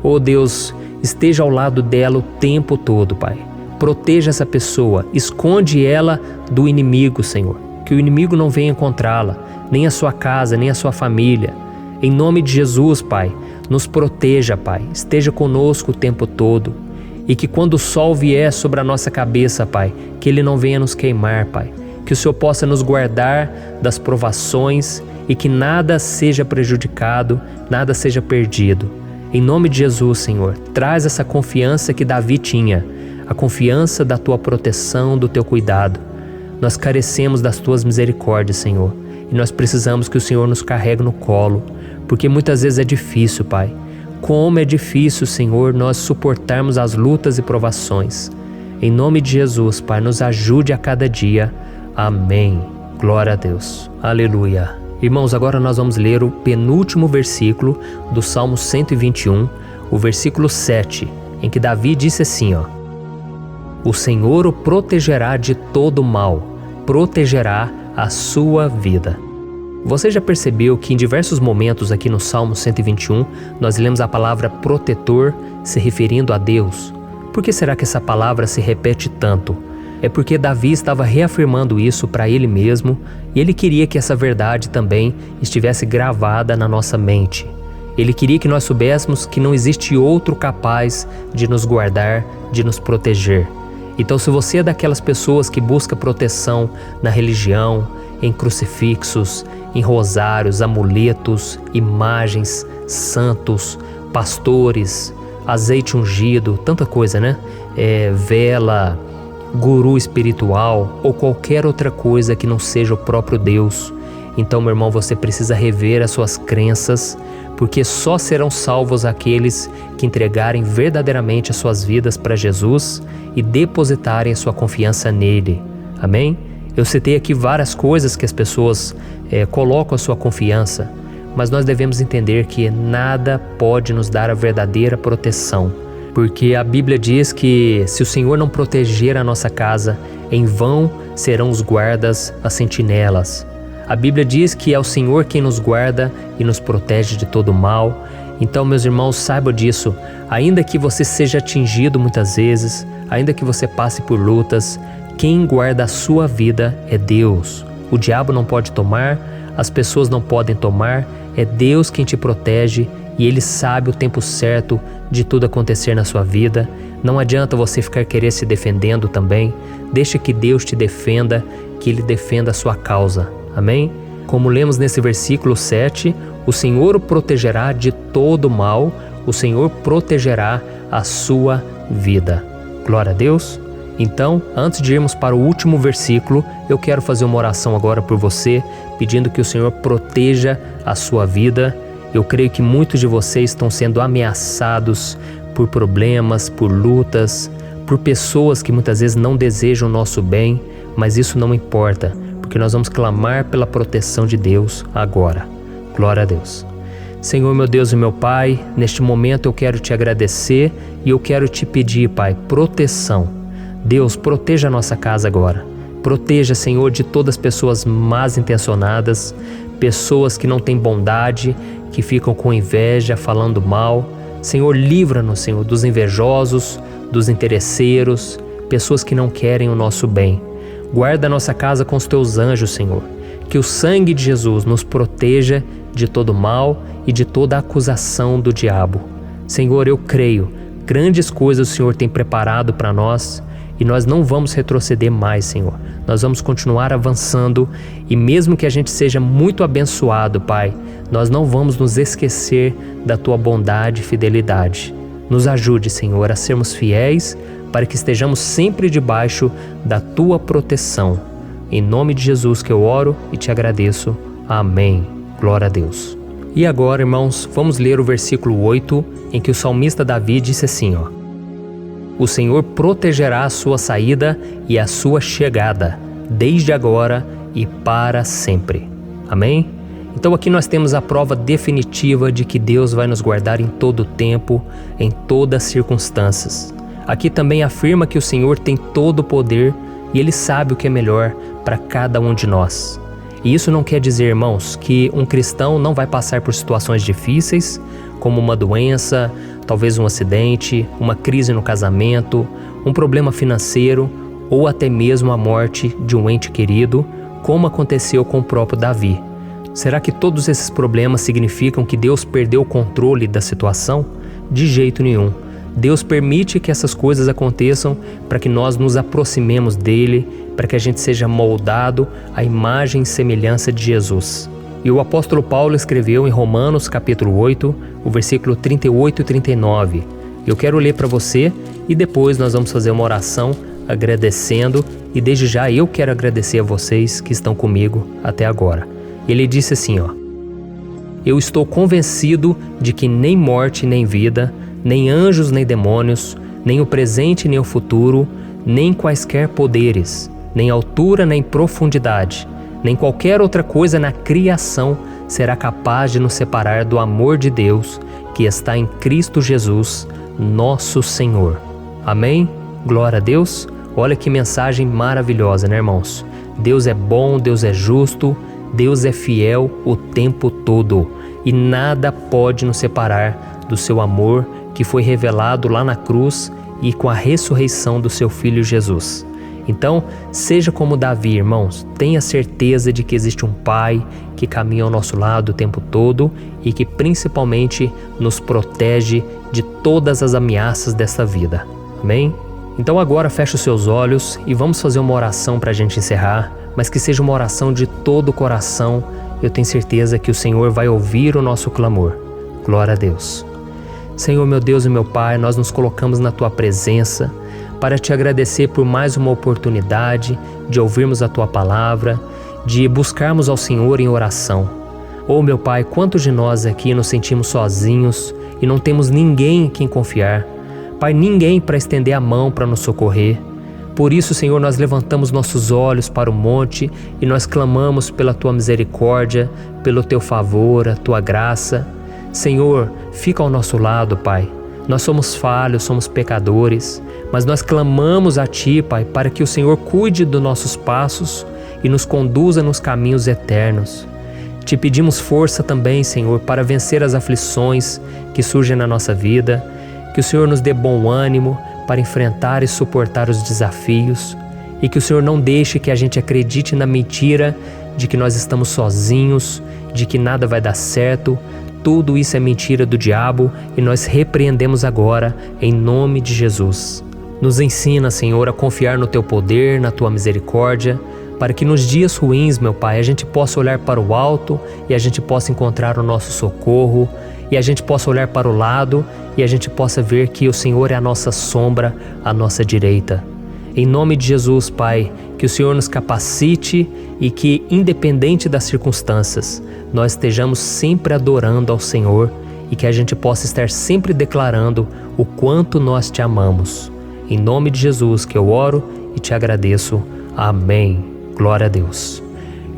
Oh Deus, esteja ao lado dela o tempo todo, Pai. Proteja essa pessoa, esconde ela do inimigo, Senhor. Que o inimigo não venha encontrá-la, nem a sua casa, nem a sua família. Em nome de Jesus, Pai, nos proteja, Pai. Esteja conosco o tempo todo. E que quando o sol vier sobre a nossa cabeça, Pai, que ele não venha nos queimar, Pai. Que o Senhor possa nos guardar das provações e que nada seja prejudicado, nada seja perdido. Em nome de Jesus, Senhor, traz essa confiança que Davi tinha, a confiança da Tua proteção, do Teu cuidado. Nós carecemos das Tuas misericórdias, Senhor, e nós precisamos que o Senhor nos carregue no colo, porque muitas vezes é difícil, Pai. Como é difícil, Senhor, nós suportarmos as lutas e provações. Em nome de Jesus, Pai, nos ajude a cada dia. Amém. Glória a Deus. Aleluia. Irmãos, agora nós vamos ler o penúltimo versículo do Salmo 121, o versículo 7, em que Davi disse assim, ó: O Senhor o protegerá de todo mal, protegerá a sua vida. Você já percebeu que em diversos momentos aqui no Salmo 121, nós lemos a palavra protetor se referindo a Deus? Por que será que essa palavra se repete tanto? É porque Davi estava reafirmando isso para ele mesmo e ele queria que essa verdade também estivesse gravada na nossa mente. Ele queria que nós soubéssemos que não existe outro capaz de nos guardar, de nos proteger. Então, se você é daquelas pessoas que busca proteção na religião, em crucifixos, em rosários, amuletos, imagens, santos, pastores, azeite ungido, tanta coisa, né? Vela, guru espiritual ou qualquer outra coisa que não seja o próprio Deus. Então, meu irmão, você precisa rever as suas crenças, porque só serão salvos aqueles que entregarem verdadeiramente as suas vidas para Jesus e depositarem a sua confiança nele. Amém? Eu citei aqui várias coisas que as pessoas colocam a sua confiança, mas nós devemos entender que nada pode nos dar a verdadeira proteção, porque a Bíblia diz que se o Senhor não proteger a nossa casa, em vão serão os guardas, as sentinelas. A Bíblia diz que é o Senhor quem nos guarda e nos protege de todo mal. Então, meus irmãos, saibam disso. Ainda que você seja atingido muitas vezes, ainda que você passe por lutas, quem guarda a sua vida é Deus. O diabo não pode tomar, as pessoas não podem tomar, é Deus quem te protege e Ele sabe o tempo certo de tudo acontecer na sua vida. Não adianta você ficar querer se defendendo também. Deixa que Deus te defenda, que Ele defenda a sua causa. Amém? Como lemos nesse versículo 7, o Senhor o protegerá de todo mal, o Senhor protegerá a sua vida. Glória a Deus. Então, antes de irmos para o último versículo, eu quero fazer uma oração agora por você, pedindo que o Senhor proteja a sua vida. Eu creio que muitos de vocês estão sendo ameaçados por problemas, por lutas, por pessoas que muitas vezes não desejam o nosso bem, mas isso não importa, porque nós vamos clamar pela proteção de Deus agora. Glória a Deus. Senhor, meu Deus e meu Pai, neste momento eu quero te agradecer e eu quero te pedir, Pai, proteção. Deus, proteja a nossa casa agora. Proteja, Senhor, de todas as pessoas más intencionadas, pessoas que não têm bondade, que ficam com inveja, falando mal. Senhor, livra-nos, Senhor, dos invejosos, dos interesseiros, pessoas que não querem o nosso bem. Guarda a nossa casa com os teus anjos, Senhor. Que o sangue de Jesus nos proteja de todo mal e de toda acusação do diabo. Senhor, eu creio, grandes coisas o Senhor tem preparado para nós e nós não vamos retroceder mais, Senhor. Nós vamos continuar avançando e mesmo que a gente seja muito abençoado, Pai, nós não vamos nos esquecer da Tua bondade e fidelidade. Nos ajude, Senhor, a sermos fiéis para que estejamos sempre debaixo da Tua proteção. Em nome de Jesus que eu oro e te agradeço. Amém. Glória a Deus. E agora, irmãos, vamos ler o versículo 8, em que o salmista Davi disse assim, ó: O Senhor protegerá a sua saída e a sua chegada, desde agora e para sempre. Amém? Então aqui nós temos a prova definitiva de que Deus vai nos guardar em todo o tempo, em todas as circunstâncias. Aqui também afirma que o Senhor tem todo o poder e Ele sabe o que é melhor para cada um de nós. E isso não quer dizer, irmãos, que um cristão não vai passar por situações difíceis, como uma doença, talvez um acidente, uma crise no casamento, um problema financeiro ou até mesmo a morte de um ente querido, como aconteceu com o próprio Davi. Será que todos esses problemas significam que Deus perdeu o controle da situação? De jeito nenhum. Deus permite que essas coisas aconteçam para que nós nos aproximemos dele, para que a gente seja moldado à imagem e semelhança de Jesus. E o apóstolo Paulo escreveu em Romanos capítulo 8, o versículo 38 e 39. Eu quero ler para você e depois nós vamos fazer uma oração agradecendo, e desde já eu quero agradecer a vocês que estão comigo até agora. Ele disse assim, ó: Eu estou convencido de que nem morte nem vida, nem anjos nem demônios, nem o presente nem o futuro, nem quaisquer poderes, nem altura nem profundidade, nem qualquer outra coisa na criação será capaz de nos separar do amor de Deus que está em Cristo Jesus, nosso Senhor. Amém? Glória a Deus. Olha que mensagem maravilhosa, né, irmãos? Deus é bom, Deus é justo, Deus é fiel o tempo todo e nada pode nos separar do seu amor que foi revelado lá na cruz e com a ressurreição do seu Filho Jesus. Então, seja como Davi, irmãos, tenha certeza de que existe um Pai que caminha ao nosso lado o tempo todo e que principalmente nos protege de todas as ameaças dessa vida. Amém? Então agora feche os seus olhos e vamos fazer uma oração para a gente encerrar, mas que seja uma oração de todo o coração. Eu tenho certeza que o Senhor vai ouvir o nosso clamor. Glória a Deus. Senhor, meu Deus e meu Pai, nós nos colocamos na Tua presença para Te agradecer por mais uma oportunidade de ouvirmos a Tua palavra, de buscarmos ao Senhor em oração. Oh, meu Pai, quantos de nós aqui nos sentimos sozinhos e não temos ninguém em quem confiar. Pai, ninguém para estender a mão para nos socorrer. Por isso, Senhor, nós levantamos nossos olhos para o monte e nós clamamos pela Tua misericórdia, pelo Teu favor, a Tua graça. Senhor, fica ao nosso lado, Pai. Nós somos falhos, somos pecadores, mas nós clamamos a Ti, Pai, para que o Senhor cuide dos nossos passos e nos conduza nos caminhos eternos. Te pedimos força também, Senhor, para vencer as aflições que surgem na nossa vida, que o Senhor nos dê bom ânimo para enfrentar e suportar os desafios e que o Senhor não deixe que a gente acredite na mentira de que nós estamos sozinhos, de que nada vai dar certo. Tudo isso é mentira do diabo e nós repreendemos agora em nome de Jesus. Nos ensina, Senhor, a confiar no Teu poder, na Tua misericórdia, para que nos dias ruins, meu Pai, a gente possa olhar para o alto e a gente possa encontrar o nosso socorro, e a gente possa olhar para o lado e a gente possa ver que o Senhor é a nossa sombra, a nossa direita. Em nome de Jesus, Pai, que o Senhor nos capacite e que, independente das circunstâncias, nós estejamos sempre adorando ao Senhor e que a gente possa estar sempre declarando o quanto nós Te amamos. Em nome de Jesus que eu oro e Te agradeço. Amém. Glória a Deus.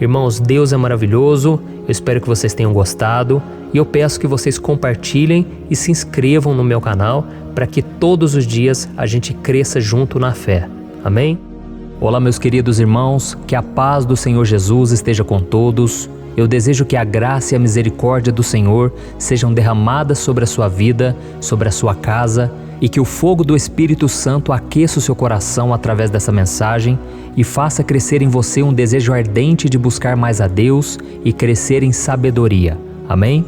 Irmãos, Deus é maravilhoso. Eu espero que vocês tenham gostado e eu peço que vocês compartilhem e se inscrevam no meu canal para que todos os dias a gente cresça junto na fé. Amém? Olá, meus queridos irmãos, que a paz do Senhor Jesus esteja com todos. Eu desejo que a graça e a misericórdia do Senhor sejam derramadas sobre a sua vida, sobre a sua casa, e que o fogo do Espírito Santo aqueça o seu coração através dessa mensagem e faça crescer em você um desejo ardente de buscar mais a Deus e crescer em sabedoria. Amém?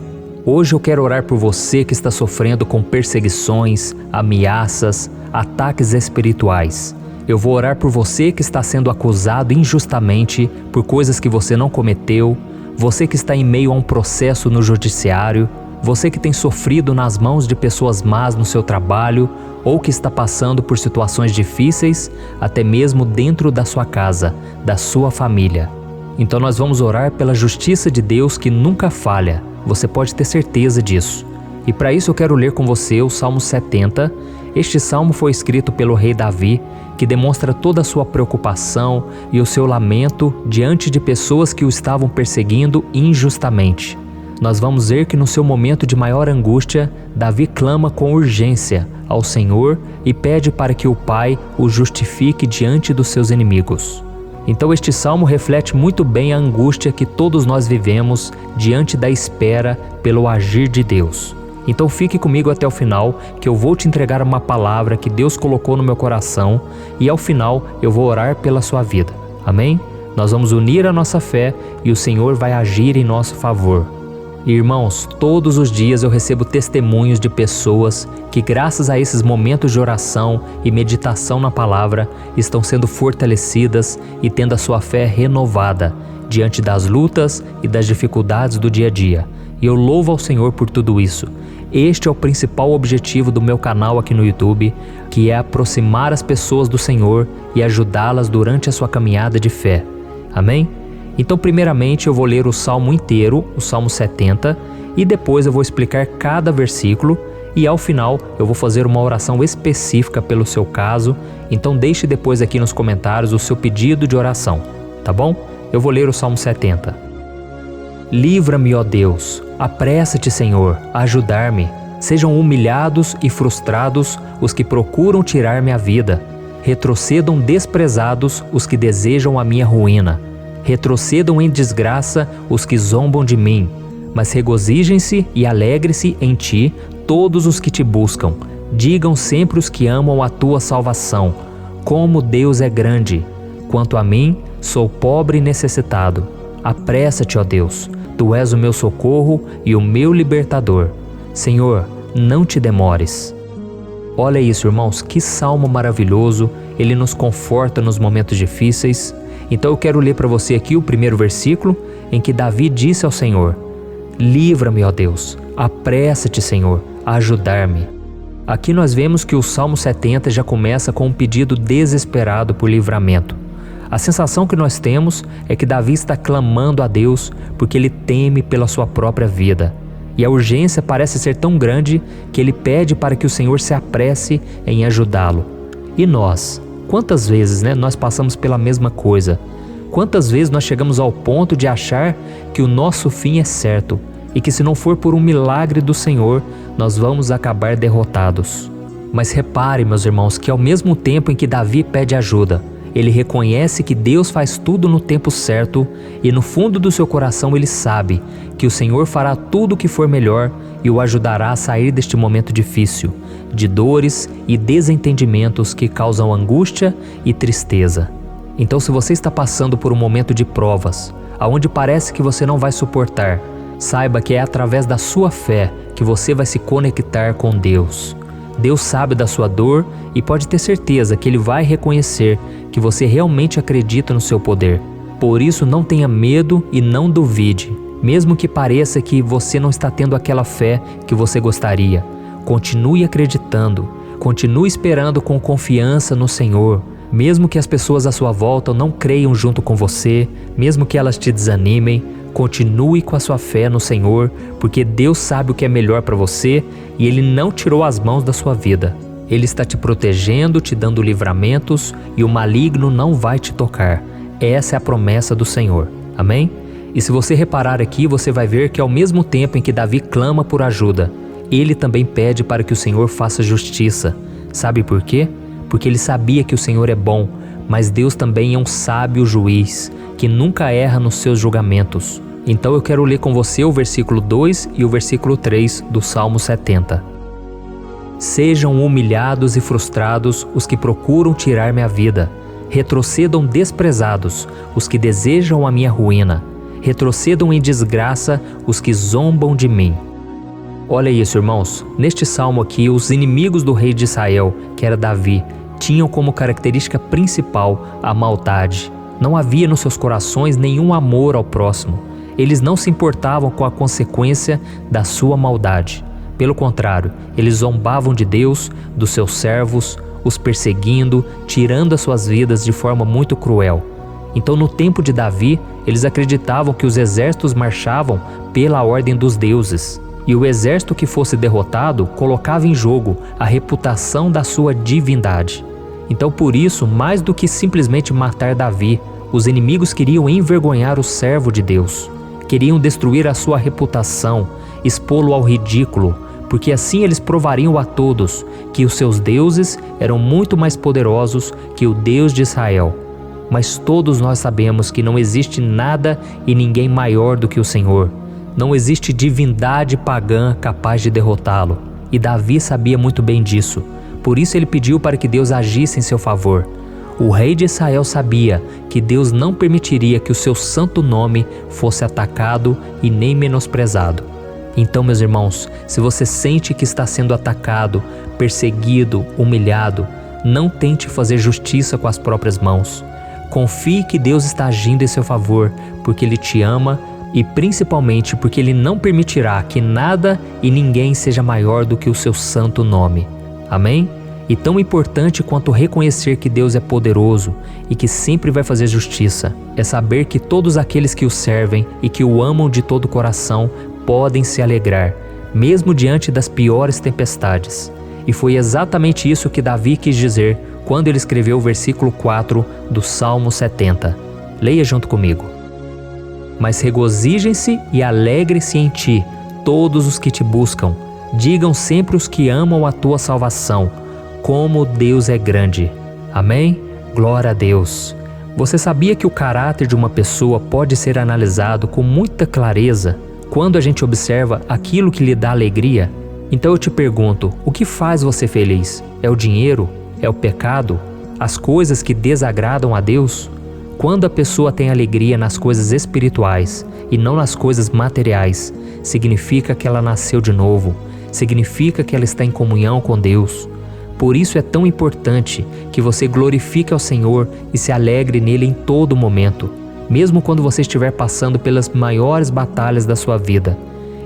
Hoje eu quero orar por você que está sofrendo com perseguições, ameaças, ataques espirituais. Eu vou orar por você que está sendo acusado injustamente por coisas que você não cometeu, você que está em meio a um processo no judiciário, você que tem sofrido nas mãos de pessoas más no seu trabalho ou que está passando por situações difíceis, até mesmo dentro da sua casa, da sua família. Então nós vamos orar pela justiça de Deus que nunca falha, você pode ter certeza disso. E para isso eu quero ler com você o Salmo 70. Este salmo foi escrito pelo rei Davi, que demonstra toda a sua preocupação e o seu lamento diante de pessoas que o estavam perseguindo injustamente. Nós vamos ver que no seu momento de maior angústia, Davi clama com urgência ao Senhor e pede para que o Pai o justifique diante dos seus inimigos. Então este salmo reflete muito bem a angústia que todos nós vivemos diante da espera pelo agir de Deus. Então fique comigo até o final, que eu vou te entregar uma palavra que Deus colocou no meu coração e ao final eu vou orar pela sua vida. Amém? Nós vamos unir a nossa fé e o Senhor vai agir em nosso favor. Irmãos, todos os dias eu recebo testemunhos de pessoas que, graças a esses momentos de oração e meditação na palavra, estão sendo fortalecidas e tendo a sua fé renovada diante das lutas e das dificuldades do dia a dia. E eu louvo ao Senhor por tudo isso. Este é o principal objetivo do meu canal aqui no YouTube, que é aproximar as pessoas do Senhor e ajudá-las durante a sua caminhada de fé. Amém? Então, primeiramente, eu vou ler o Salmo inteiro, o Salmo 70, e depois eu vou explicar cada versículo e ao final eu vou fazer uma oração específica pelo seu caso. Então deixe depois aqui nos comentários o seu pedido de oração, tá bom? Eu vou ler o Salmo 70. Livra-me, ó Deus, apressa-te, Senhor, a ajudar-me. Sejam humilhados e frustrados os que procuram tirar minha vida. Retrocedam desprezados os que desejam a minha ruína. Retrocedam em desgraça os que zombam de mim. Mas regozijem-se e alegre-se em ti todos os que te buscam. Digam sempre os que amam a tua salvação: como Deus é grande! Quanto a mim, sou pobre e necessitado. Apressa-te, ó Deus, tu és o meu socorro e o meu libertador. Senhor, não te demores. Olha isso, irmãos, que salmo maravilhoso, ele nos conforta nos momentos difíceis. Então eu quero ler para você aqui o primeiro versículo, em que Davi disse ao Senhor: livra-me, ó Deus, apressa-te, Senhor, a ajudar-me. Aqui nós vemos que o Salmo 70 já começa com um pedido desesperado por livramento. A sensação que nós temos é que Davi está clamando a Deus porque ele teme pela sua própria vida. E a urgência parece ser tão grande que ele pede para que o Senhor se apresse em ajudá-lo. E nós? Quantas vezes nós passamos pela mesma coisa? Quantas vezes nós chegamos ao ponto de achar que o nosso fim é certo e que se não for por um milagre do Senhor, nós vamos acabar derrotados? Mas repare, meus irmãos, que ao mesmo tempo em que Davi pede ajuda, ele reconhece que Deus faz tudo no tempo certo e no fundo do seu coração ele sabe que o Senhor fará tudo o que for melhor e o ajudará a sair deste momento difícil, de dores e desentendimentos que causam angústia e tristeza. Então, se você está passando por um momento de provas, aonde parece que você não vai suportar, saiba que é através da sua fé que você vai se conectar com Deus. Deus sabe da sua dor e pode ter certeza que Ele vai reconhecer que você realmente acredita no seu poder. Por isso, não tenha medo e não duvide, mesmo que pareça que você não está tendo aquela fé que você gostaria. Continue acreditando, continue esperando com confiança no Senhor. Mesmo que as pessoas à sua volta não creiam junto com você, mesmo que elas te desanimem, continue com a sua fé no Senhor, porque Deus sabe o que é melhor para você e Ele não tirou as mãos da sua vida. Ele está te protegendo, te dando livramentos e o maligno não vai te tocar. Essa é a promessa do Senhor. Amém? E se você reparar aqui, você vai ver que ao mesmo tempo em que Davi clama por ajuda, ele também pede para que o Senhor faça justiça. Sabe por quê? Porque ele sabia que o Senhor é bom, mas Deus também é um sábio juiz, que nunca erra nos seus julgamentos. Então eu quero ler com você o versículo 2 e o versículo 3 do Salmo 70. Sejam humilhados e frustrados os que procuram tirar minha vida. Retrocedam desprezados os que desejam a minha ruína. Retrocedam em desgraça os que zombam de mim. Olha isso, irmãos. Neste salmo aqui, os inimigos do rei de Israel, que era Davi, tinham como característica principal a maldade. Não havia nos seus corações nenhum amor ao próximo. Eles não se importavam com a consequência da sua maldade. Pelo contrário, eles zombavam de Deus, dos seus servos, os perseguindo, tirando as suas vidas de forma muito cruel. Então, no tempo de Davi, eles acreditavam que os exércitos marchavam pela ordem dos deuses. E o exército que fosse derrotado colocava em jogo a reputação da sua divindade. Então, por isso, mais do que simplesmente matar Davi, os inimigos queriam envergonhar o servo de Deus. Queriam destruir a sua reputação, expô-lo ao ridículo, porque assim eles provariam a todos que os seus deuses eram muito mais poderosos que o Deus de Israel. Mas todos nós sabemos que não existe nada e ninguém maior do que o Senhor. Não existe divindade pagã capaz de derrotá-lo. E Davi sabia muito bem disso. Por isso ele pediu para que Deus agisse em seu favor. O rei de Israel sabia que Deus não permitiria que o seu santo nome fosse atacado e nem menosprezado. Então, meus irmãos, se você sente que está sendo atacado, perseguido, humilhado, não tente fazer justiça com as próprias mãos. Confie que Deus está agindo em seu favor, porque Ele te ama e principalmente porque Ele não permitirá que nada e ninguém seja maior do que o seu santo nome. Amém? E tão importante quanto reconhecer que Deus é poderoso e que sempre vai fazer justiça, é saber que todos aqueles que o servem e que o amam de todo o coração podem se alegrar, mesmo diante das piores tempestades. E foi exatamente isso que Davi quis dizer quando ele escreveu o versículo 4 do Salmo 70. Leia junto comigo. Mas regozijem-se e alegrem-se em ti, todos os que te buscam. Digam sempre os que amam a tua salvação, como Deus é grande. Amém? Glória a Deus. Você sabia que o caráter de uma pessoa pode ser analisado com muita clareza quando a gente observa aquilo que lhe dá alegria? Então eu te pergunto, o que faz você feliz? É o dinheiro? É o pecado? As coisas que desagradam a Deus? Quando a pessoa tem alegria nas coisas espirituais e não nas coisas materiais, significa que ela nasceu de novo, significa que ela está em comunhão com Deus. Por isso é tão importante que você glorifique ao Senhor e se alegre nele em todo momento, mesmo quando você estiver passando pelas maiores batalhas da sua vida.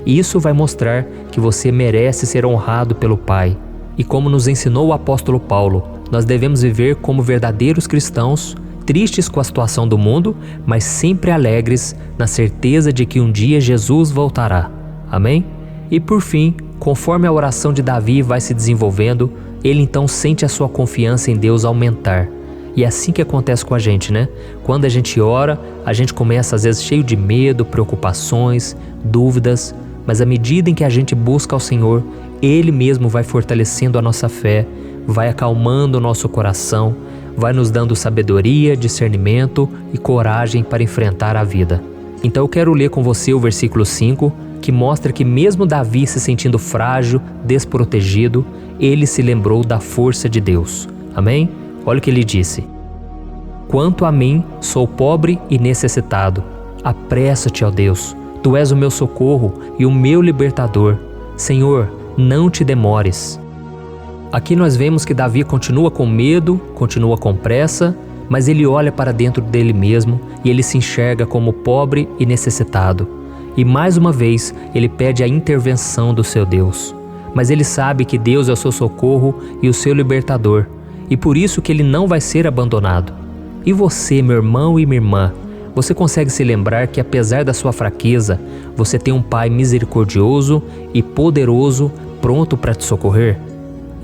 Isso vai mostrar que você merece ser honrado pelo Pai. E como nos ensinou o apóstolo Paulo, nós devemos viver como verdadeiros cristãos, tristes com a situação do mundo, mas sempre alegres na certeza de que um dia Jesus voltará. Amém? E por fim, conforme a oração de Davi vai se desenvolvendo, ele então sente a sua confiança em Deus aumentar. E é assim que acontece com a gente, né? Quando a gente ora, a gente começa às vezes cheio de medo, preocupações, dúvidas, mas à medida em que a gente busca ao Senhor, Ele mesmo vai fortalecendo a nossa fé, vai acalmando o nosso coração, vai nos dando sabedoria, discernimento e coragem para enfrentar a vida. Então eu quero ler com você o versículo 5, que mostra que mesmo Davi se sentindo frágil, desprotegido, ele se lembrou da força de Deus. Amém? Olha o que ele disse: Quanto a mim, sou pobre e necessitado. Apressa-te, ó Deus. Tu és o meu socorro e o meu libertador. Senhor, não te demores. Aqui nós vemos que Davi continua com medo, continua com pressa, mas ele olha para dentro dele mesmo e ele se enxerga como pobre e necessitado. E mais uma vez ele pede a intervenção do seu Deus. Mas ele sabe que Deus é o seu socorro e o seu libertador, e por isso que ele não vai ser abandonado. E você, meu irmão e minha irmã, você consegue se lembrar que apesar da sua fraqueza, você tem um Pai misericordioso e poderoso pronto para te socorrer?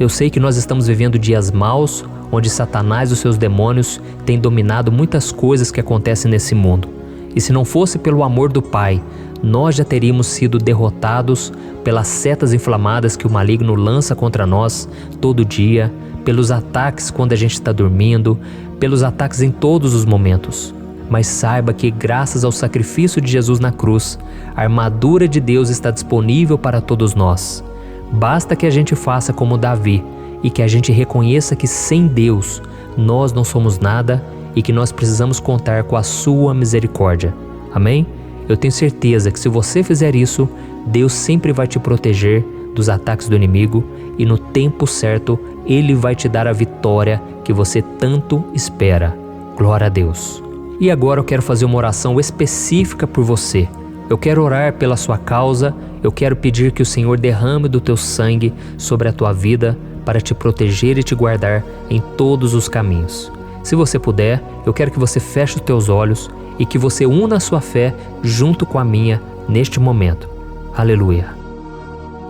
Eu sei que nós estamos vivendo dias maus, onde Satanás e os seus demônios têm dominado muitas coisas que acontecem nesse mundo. E se não fosse pelo amor do Pai, nós já teríamos sido derrotados pelas setas inflamadas que o maligno lança contra nós todo dia, pelos ataques quando a gente está dormindo, pelos ataques em todos os momentos. Mas saiba que graças ao sacrifício de Jesus na cruz, a armadura de Deus está disponível para todos nós. Basta que a gente faça como Davi e que a gente reconheça que sem Deus nós não somos nada e que nós precisamos contar com a sua misericórdia. Amém? Eu tenho certeza que se você fizer isso, Deus sempre vai te proteger dos ataques do inimigo e no tempo certo Ele vai te dar a vitória que você tanto espera. Glória a Deus. E agora eu quero fazer uma oração específica por você. Eu quero orar pela sua causa, eu quero pedir que o Senhor derrame do teu sangue sobre a tua vida para te proteger e te guardar em todos os caminhos. Se você puder, eu quero que você feche os teus olhos e que você una a sua fé junto com a minha neste momento. Aleluia.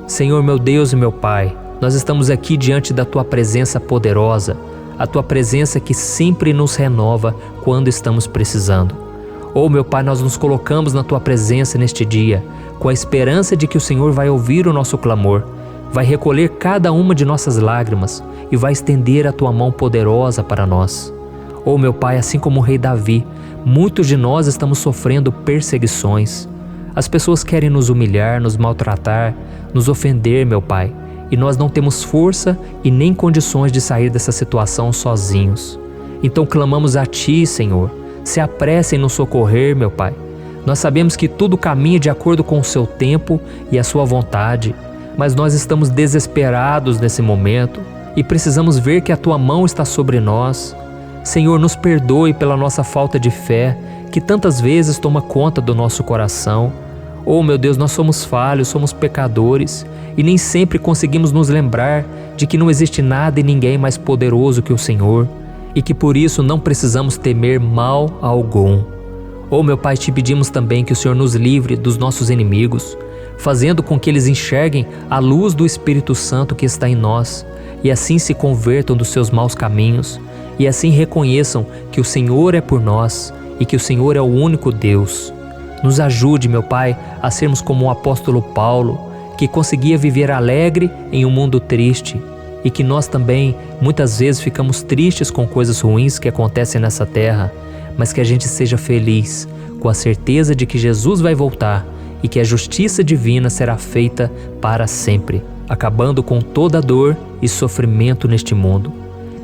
Senhor, meu Deus e meu Pai, nós estamos aqui diante da Tua presença poderosa, a Tua presença que sempre nos renova quando estamos precisando. Oh, meu Pai, nós nos colocamos na Tua presença neste dia, com a esperança de que o Senhor vai ouvir o nosso clamor, vai recolher cada uma de nossas lágrimas e vai estender a Tua mão poderosa para nós. Oh, meu Pai, assim como o rei Davi, muitos de nós estamos sofrendo perseguições. As pessoas querem nos humilhar, nos maltratar, nos ofender, meu Pai, e nós não temos força e nem condições de sair dessa situação sozinhos. Então clamamos a Ti, Senhor, se apresse em nos socorrer, meu Pai. Nós sabemos que tudo caminha de acordo com o Seu tempo e a Sua vontade, mas nós estamos desesperados nesse momento e precisamos ver que a Tua mão está sobre nós. Senhor, nos perdoe pela nossa falta de fé, que tantas vezes toma conta do nosso coração. Oh, meu Deus, nós somos falhos, somos pecadores e nem sempre conseguimos nos lembrar de que não existe nada e ninguém mais poderoso que o Senhor e que por isso não precisamos temer mal algum. Oh, meu Pai, te pedimos também que o Senhor nos livre dos nossos inimigos, fazendo com que eles enxerguem a luz do Espírito Santo que está em nós e assim se convertam dos seus maus caminhos e assim reconheçam que o Senhor é por nós e que o Senhor é o único Deus. Nos ajude, meu Pai, a sermos como o apóstolo Paulo, que conseguia viver alegre em um mundo triste, e que nós também muitas vezes ficamos tristes com coisas ruins que acontecem nessa terra, mas que a gente seja feliz com a certeza de que Jesus vai voltar e que a justiça divina será feita para sempre, acabando com toda dor e sofrimento neste mundo.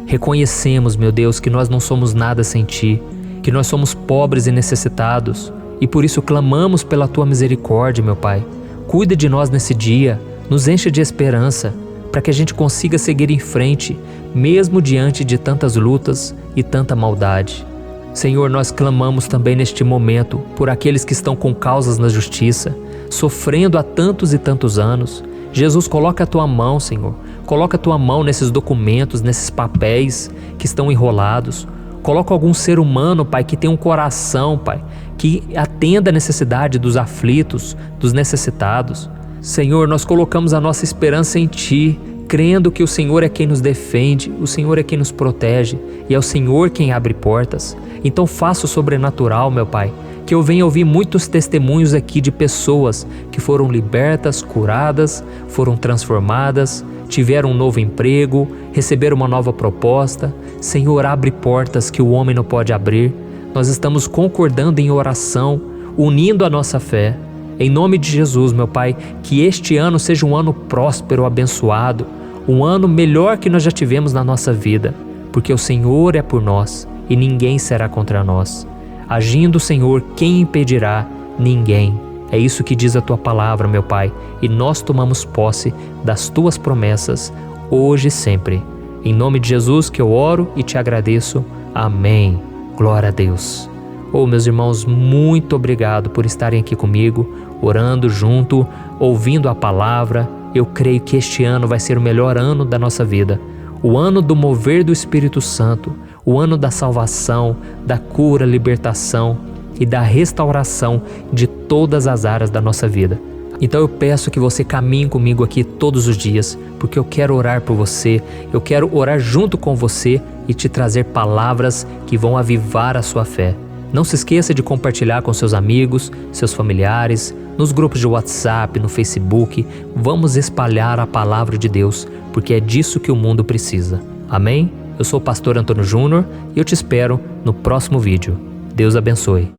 Reconhecemos, meu Deus, que nós não somos nada sem Ti, que nós somos pobres e necessitados, e por isso clamamos pela Tua misericórdia, meu Pai. Cuida de nós nesse dia, nos encha de esperança, para que a gente consiga seguir em frente, mesmo diante de tantas lutas e tanta maldade. Senhor, nós clamamos também neste momento por aqueles que estão com causas na justiça, sofrendo há tantos e tantos anos. Jesus, coloca a Tua mão, Senhor. Coloca a Tua mão nesses documentos, nesses papéis que estão enrolados. Coloca algum ser humano, Pai, que tem um coração, Pai, que atenda a necessidade dos aflitos, dos necessitados. Senhor, nós colocamos a nossa esperança em Ti, crendo que o Senhor é quem nos defende, o Senhor é quem nos protege e é o Senhor quem abre portas. Então faça o sobrenatural, meu Pai, que eu venha ouvir muitos testemunhos aqui de pessoas que foram libertas, curadas, foram transformadas, tiveram um novo emprego, receberam uma nova proposta. Senhor, abre portas que o homem não pode abrir. Nós estamos concordando em oração, unindo a nossa fé. Em nome de Jesus, meu Pai, que este ano seja um ano próspero, abençoado, um ano melhor que nós já tivemos na nossa vida, porque o Senhor é por nós e ninguém será contra nós. Agindo o Senhor, quem impedirá? Ninguém. É isso que diz a Tua palavra, meu Pai, e nós tomamos posse das Tuas promessas, hoje e sempre. Em nome de Jesus que eu oro e te agradeço. Amém. Glória a Deus. Oh, meus irmãos, muito obrigado por estarem aqui comigo, orando junto, ouvindo a palavra. Eu creio que este ano vai ser o melhor ano da nossa vida. O ano do mover do Espírito Santo, o ano da salvação, da cura, libertação e da restauração de todas as áreas da nossa vida. Então eu peço que você caminhe comigo aqui todos os dias, porque eu quero orar por você, eu quero orar junto com você e te trazer palavras que vão avivar a sua fé. Não se esqueça de compartilhar com seus amigos, seus familiares, nos grupos de WhatsApp, no Facebook. Vamos espalhar a palavra de Deus, porque é disso que o mundo precisa. Amém? Eu sou o pastor Antônio Júnior e eu te espero no próximo vídeo. Deus abençoe.